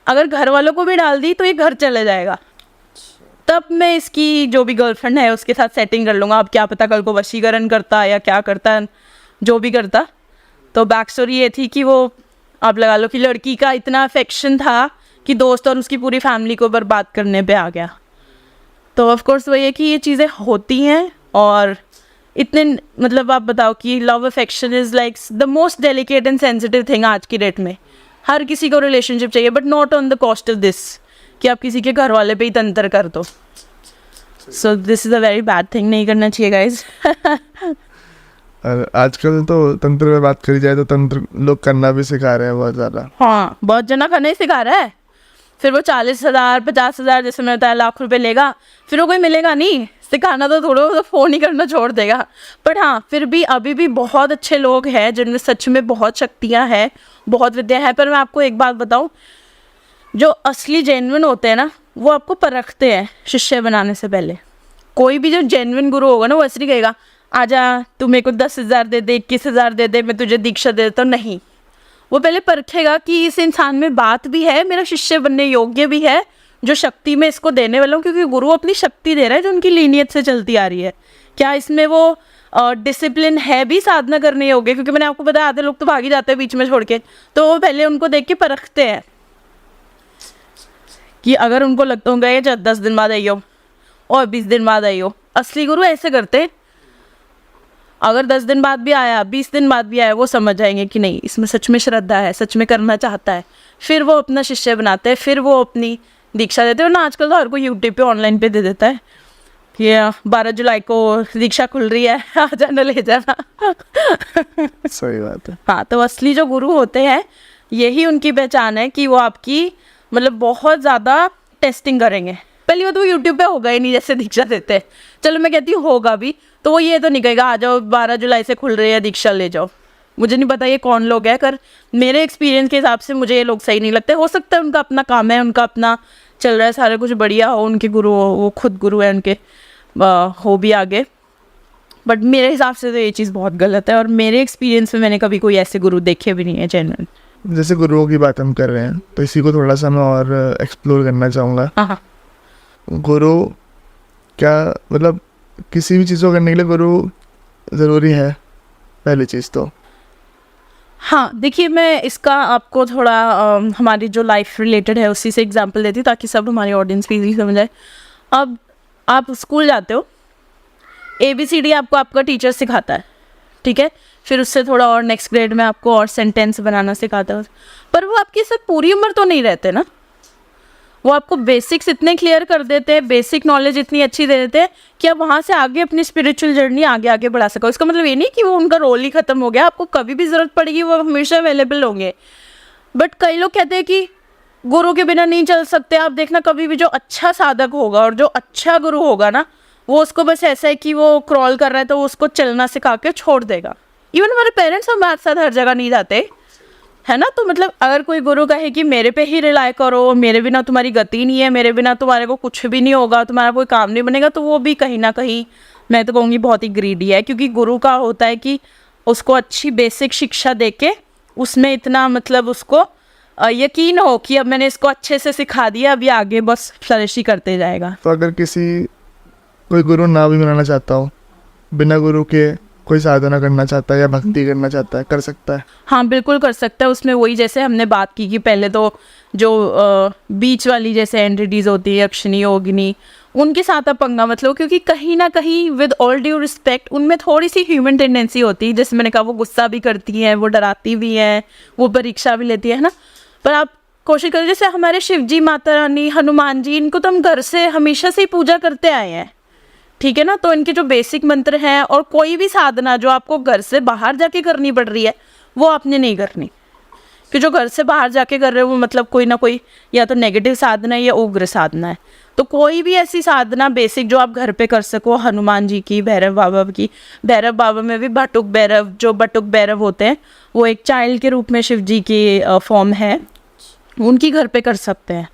अगर घर वालों को भी डाल दी तो ये घर चले जाएगा, तब मैं इसकी जो भी गर्लफ्रेंड है उसके साथ सेटिंग कर लूँगा। अब क्या पता कल को वशीकरण करता या क्या करता, जो भी करता। तो बैक स्टोरी ये थी कि वो, आप लगा लो कि लड़की का इतना अफेक्शन था कि दोस्त और उसकी पूरी फैमिली को बर्बाद करने पे आ गया। तो ऑफ कोर्स वही है कि ये चीज़ें होती हैं, और इतने, मतलब आप बताओ कि love affection is like the most delicate and sensitive thing आज की डेट में। हर किसी को रिलेशनशिप चाहिए, but not on the cost of this, कि आप किसी के घर वाले पे ही तंत्र कर दो। So this is a very bad thing, नहीं करना चाहिए गाइज। आजकल तो तंत्र में बात करी जाए तो तंत्र लोग करना भी सिखा रहे हैं बहुत ज़्यादा। हाँ, बहुत जना करना ही सिखा रहा है। फिर वो 40,000 50,000 जैसे मैंने बताया, लाख रुपए लेगा, फिर वो कोई मिलेगा नहीं। सिखाना तो थोड़ा, तो फ़ोन ही करना छोड़ देगा। बट हाँ, फिर भी अभी भी बहुत अच्छे लोग हैं जिनमें सच में बहुत शक्तियाँ हैं, बहुत विद्या है। पर मैं आपको एक बात बताऊँ, जो असली जेन्युइन होते हैं ना, वो आपको परखते हैं शिष्य बनाने से पहले। कोई भी जो जेन्युइन गुरु होगा ना, वो ऐसे नहीं कहेगा आजा तू मेरे को 10,000 दे दे, 21,000 दे दे, मैं तुझे दीक्षा दे देता हूँ। नहीं, वो पहले परखेगा कि इस इंसान में बात भी है, मेरा शिष्य बनने योग्य भी है, जो शक्ति में इसको देने वाला हूँ, क्योंकि गुरु अपनी शक्ति दे रहा है जो उनकी लीनियत से चलती आ रही है। क्या इसमें वो डिसिप्लिन है भी साधना करने योग्य? क्योंकि मैंने आपको बताया आधे लोग तो भाग ही जाते हैं बीच में छोड़ के। तो वो पहले उनको देख के परखते हैं कि अगर उनको लगता होगा ये 10 दिन बाद आइयो और 20 दिन बाद आइयो। असली गुरु ऐसे करते, अगर 10 दिन बाद भी आया, 20 दिन बाद भी आया, वो समझ जाएंगे कि नहीं, इसमें सच में श्रद्धा है, सच में करना चाहता है। फिर वो अपना शिष्य बनाते हैं, फिर वो अपनी दीक्षा देते हैं। ना आजकल तो हर कोई यूट्यूब पे ऑनलाइन पे दे देता है कि 12 जुलाई को दीक्षा खुल रही है, आ जाना ले जाना। सही बात है। हाँ, तो असली जो गुरु होते हैं, यही उनकी पहचान है कि वो आपकी, मतलब बहुत ज़्यादा टेस्टिंग करेंगे। पहली बात वो यूट्यूब पे होगा ही नहीं जैसे दीक्षा देते हैं। चलो मैं कहती हूँ होगा भी, तो वो ये तो नहीं कहेगा आ जाओ 12 जुलाई से खुल रही है दीक्षा ले जाओ। मुझे नहीं पता ये कौन लोग है, कर मेरे एक्सपीरियंस के हिसाब से मुझे ये लोग सही नहीं लगते। हो सकता है उनका अपना काम है, उनका अपना चल रहा है, सारा कुछ बढ़िया हो, उनके गुरु हो, वो खुद गुरु है उनके, हो भी आगे। बट मेरे हिसाब से तो ये चीज़ बहुत गलत है, और मेरे एक्सपीरियंस में मैंने कभी कोई ऐसे गुरु देखे भी नहीं है जेन्युइन। जैसे गुरुओं की बात हम कर रहे हैं तो इसी को थोड़ा सा मैं और एक्सप्लोर करना चाहूँगा। हाँ, गुरु क्या मतलब, किसी भी चीज़ को करने के लिए गुरु ज़रूरी है पहली चीज़ तो। हाँ देखिए, मैं इसका आपको थोड़ा हमारी जो लाइफ रिलेटेड है उसी से एग्जांपल देती हूँ ताकि सब हमारी ऑडियंस भी इजीली समझ आए। अब आप स्कूल जाते हो, ABCD आपको आपका टीचर सिखाता है, ठीक है, फिर उससे थोड़ा और नेक्स्ट ग्रेड में आपको और सेंटेंस बनाना सिखाता है, पर वो आपके साथ पूरी उम्र तो नहीं रहते ना। वो आपको बेसिक्स इतने क्लियर कर देते हैं, बेसिक नॉलेज इतनी अच्छी दे देते हैं कि आप वहाँ से आगे अपनी स्पिरिचुअल जर्नी आगे आगे बढ़ा सको। इसका मतलब ये नहीं कि वो उनका रोल ही खत्म हो गया, आपको कभी भी ज़रूरत पड़ेगी वो हमेशा अवेलेबल होंगे। बट कई लोग कहते हैं कि गुरु के बिना नहीं चल सकते। आप देखना कभी भी जो अच्छा साधक होगा और जो अच्छा गुरु होगा ना, वो उसको बस ऐसा है कि वो क्रॉल कर रहा है तो वो उसको चलना सिखा के छोड़ देगा। इवन हमारे पेरेंट्स हमारे साथ हर जगह नहीं जाते, है ना। तो मतलब अगर कोई गुरु कहे कि मेरे पे ही रिलाय करो, मेरे बिना तुम्हारी गति नहीं है, मेरे बिना तुम्हारे को कुछ भी नहीं होगा, तुम्हारा कोई काम नहीं बनेगा, तो वो भी कहीं ना कहीं मैं तो कहूँगी बहुत ही ग्रीडी है। क्योंकि गुरु का होता है कि उसको अच्छी बेसिक शिक्षा दे के उसमें इतना मतलब उसको यकीन हो कि अब मैंने इसको अच्छे से सिखा दिया, अभी आगे बस फ्लरिश ही करते जाएगा। तो अगर कोई गुरु ना भी बनाना चाहता हो, बिना गुरु के कोई साधना करना चाहता है या भक्ति करना चाहता है, कर सकता है? हाँ बिल्कुल कर सकता है। उसमें वही जैसे हमने बात की कि पहले तो जो बीच वाली जैसे एंटिटीज होती है, अक्षनी योगिनी, उनके साथ आप पंगा मत लो, क्योंकि कहीं ना कहीं विद ऑल ड्यू रिस्पेक्ट उनमें थोड़ी सी ह्यूमन टेंडेंसी होती है। जैसे मैंने कहा, वो गुस्सा भी करती हैं, वो डराती भी हैं, वो परीक्षा भी लेती है ना। पर आप कोशिश करें, जैसे हमारे शिव जी, माता रानी, हनुमान जी, इनको तो हम घर से हमेशा से ही पूजा करते आए हैं, ठीक है ना। तो इनके जो बेसिक मंत्र हैं, और कोई भी साधना जो आपको घर से बाहर जाके करनी पड़ रही है वो आपने नहीं करनी। कि जो घर से बाहर जाके कर रहे हो वो मतलब कोई ना कोई या तो नेगेटिव साधना है या उग्र साधना है। तो कोई भी ऐसी साधना बेसिक जो आप घर पे कर सको, हनुमान जी की, भैरव बाबा की। भैरव बाबा में भी बटुक भैरव, जो बटुक भैरव होते हैं वो एक चाइल्ड के रूप में शिव जी की फॉर्म है, उनकी घर पे कर सकते हैं।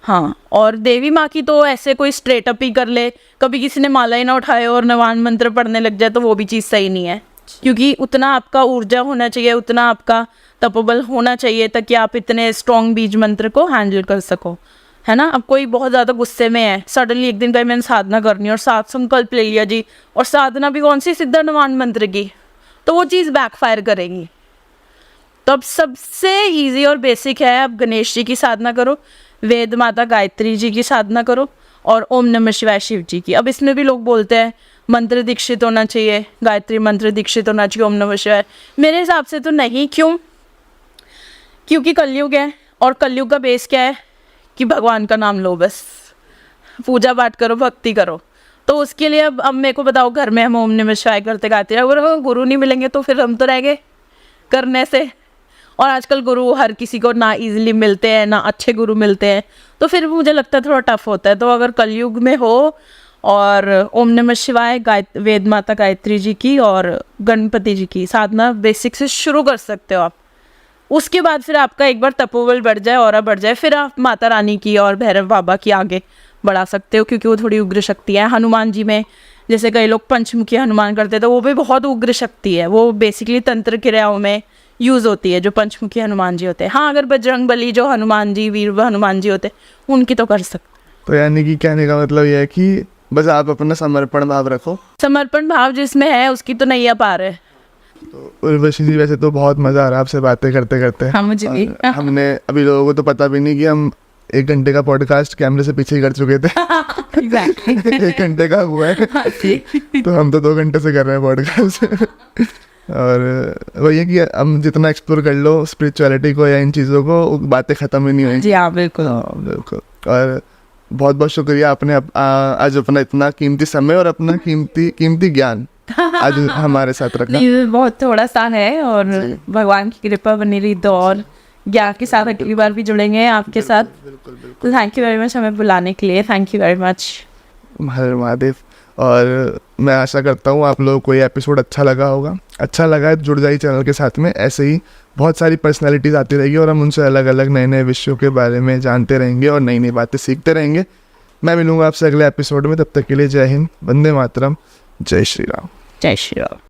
हाँ, और देवी माँ की तो ऐसे कोई स्ट्रेट अप ही कर ले, कभी किसी ने माला ही ना उठाए और नवान मंत्र पढ़ने लग जाए तो वो भी चीज़ सही नहीं है। क्योंकि उतना आपका ऊर्जा होना चाहिए, उतना आपका तपोबल होना चाहिए ताकि आप इतने स्ट्रॉन्ग बीज मंत्र को हैंडल कर सको, है ना। अब कोई बहुत ज़्यादा गुस्से में है, सडनली एक दिन कहीं मैंने साधना करनी है और 7 संकल्प ले लिया जी, और साधना भी कौन सी, सिद्धा नवान मंत्र की, तो वो चीज़ बैकफायर करेगी। तो अब सबसे ईजी और बेसिक है, आप गणेश जी की साधना करो, वेद माता गायत्री जी की साधना करो, और ओम नमः शिवाय शिव जी की। अब इसमें भी लोग बोलते हैं मंत्र दीक्षित होना चाहिए, गायत्री मंत्र दीक्षित होना चाहिए, ओम नमः शिवाय। मेरे हिसाब से तो नहीं। क्यों? क्योंकि कलयुग है, और कलयुग का बेस क्या है कि भगवान का नाम लो, बस पूजा पाठ करो, भक्ति करो। तो उसके लिए अब मेरे को बताओ, घर में हम ओम नमः शिवाय करते गाते, अगर गुरु नहीं मिलेंगे तो फिर हम तो रह गए करने से। और आजकल गुरु हर किसी को ना इजीली मिलते हैं, ना अच्छे गुरु मिलते हैं, तो फिर मुझे लगता है थोड़ा टफ होता है। तो अगर कलयुग में हो और ओम नमः शिवाय, वेद माता गायत्री जी की और गणपति जी की साधना बेसिक से शुरू कर सकते हो आप। उसके बाद फिर आपका एक बार तपोबल बढ़ जाए, और बढ़ जाए, फिर आप माता रानी की और भैरव बाबा की आगे बढ़ा सकते हो, क्योंकि वो थोड़ी उग्र शक्ति है। हनुमान जी में जैसे कई लोग पंचमुखी हनुमान करते हैं, तो वो भी बहुत उग्र शक्ति है, वो बेसिकली तंत्र क्रियाओं में यूज़ होती है, जो पंचमुखी हनुमान जी होते हैं। हाँ, अगर बजरंग बली जो हनुमान जी, वीर हनुमान जी होते हैं, उनकी तो कर सकते। तो यानी कि कहने का मतलब यह है कि बस आप अपना समर्पण भाव रखो। समर्पण भाव जिसमें है उसकी तो नैया पार है। तो उर्वशी जी, वैसे तो बहुत मज़ा आ रहा है आपसे बातें करते करते। हाँ, मुझे भी। हमने अभी लोगों को तो पता भी नहीं कि हम 1 घंटे का पॉडकास्ट कैमरे से पीछे ही कर चुके थे। 1 घंटे का हुआ है, तो हम तो 2 घंटे से कर रहे हैं पॉडकास्ट। और वही है कि हम जितना एक्सप्लोर कर लो स्पिरिचुअलिटी को या इन चीज़ों को, बातें ख़त्म ही नहीं हुई। जी हाँ, बिल्कुल। बिल्कुल। और बहुत बहुत शुक्रिया, आपने आज अपना इतना कीमती समय और अपना कीमती ज्ञान आज हमारे साथ रखा। बहुत थोड़ा सा है, और भगवान की कृपा बनी रही तो और ज्ञा के साथ अगली बार भी जुड़ेंगे आपके साथ। बिल्कुल बिल्कुल। तो थैंक यू वेरी मच हमें बुलाने के लिए, थैंक यू वेरी मच। हर महादेव। और मैं आशा करता हूँ आप लोगों को ये एपिसोड अच्छा लगा होगा। अच्छा लगा है तो जुड़ जाइए चैनल के साथ में, ऐसे ही बहुत सारी पर्सनालिटीज़ आती रहेगी और हम उनसे अलग अलग नए नए विषयों के बारे में जानते रहेंगे और नई नई बातें सीखते रहेंगे। मैं मिलूंगा आपसे अगले एपिसोड में, तब तक के लिए जय हिंद, वंदे मातरम, जय श्री राम। जय श्री राम।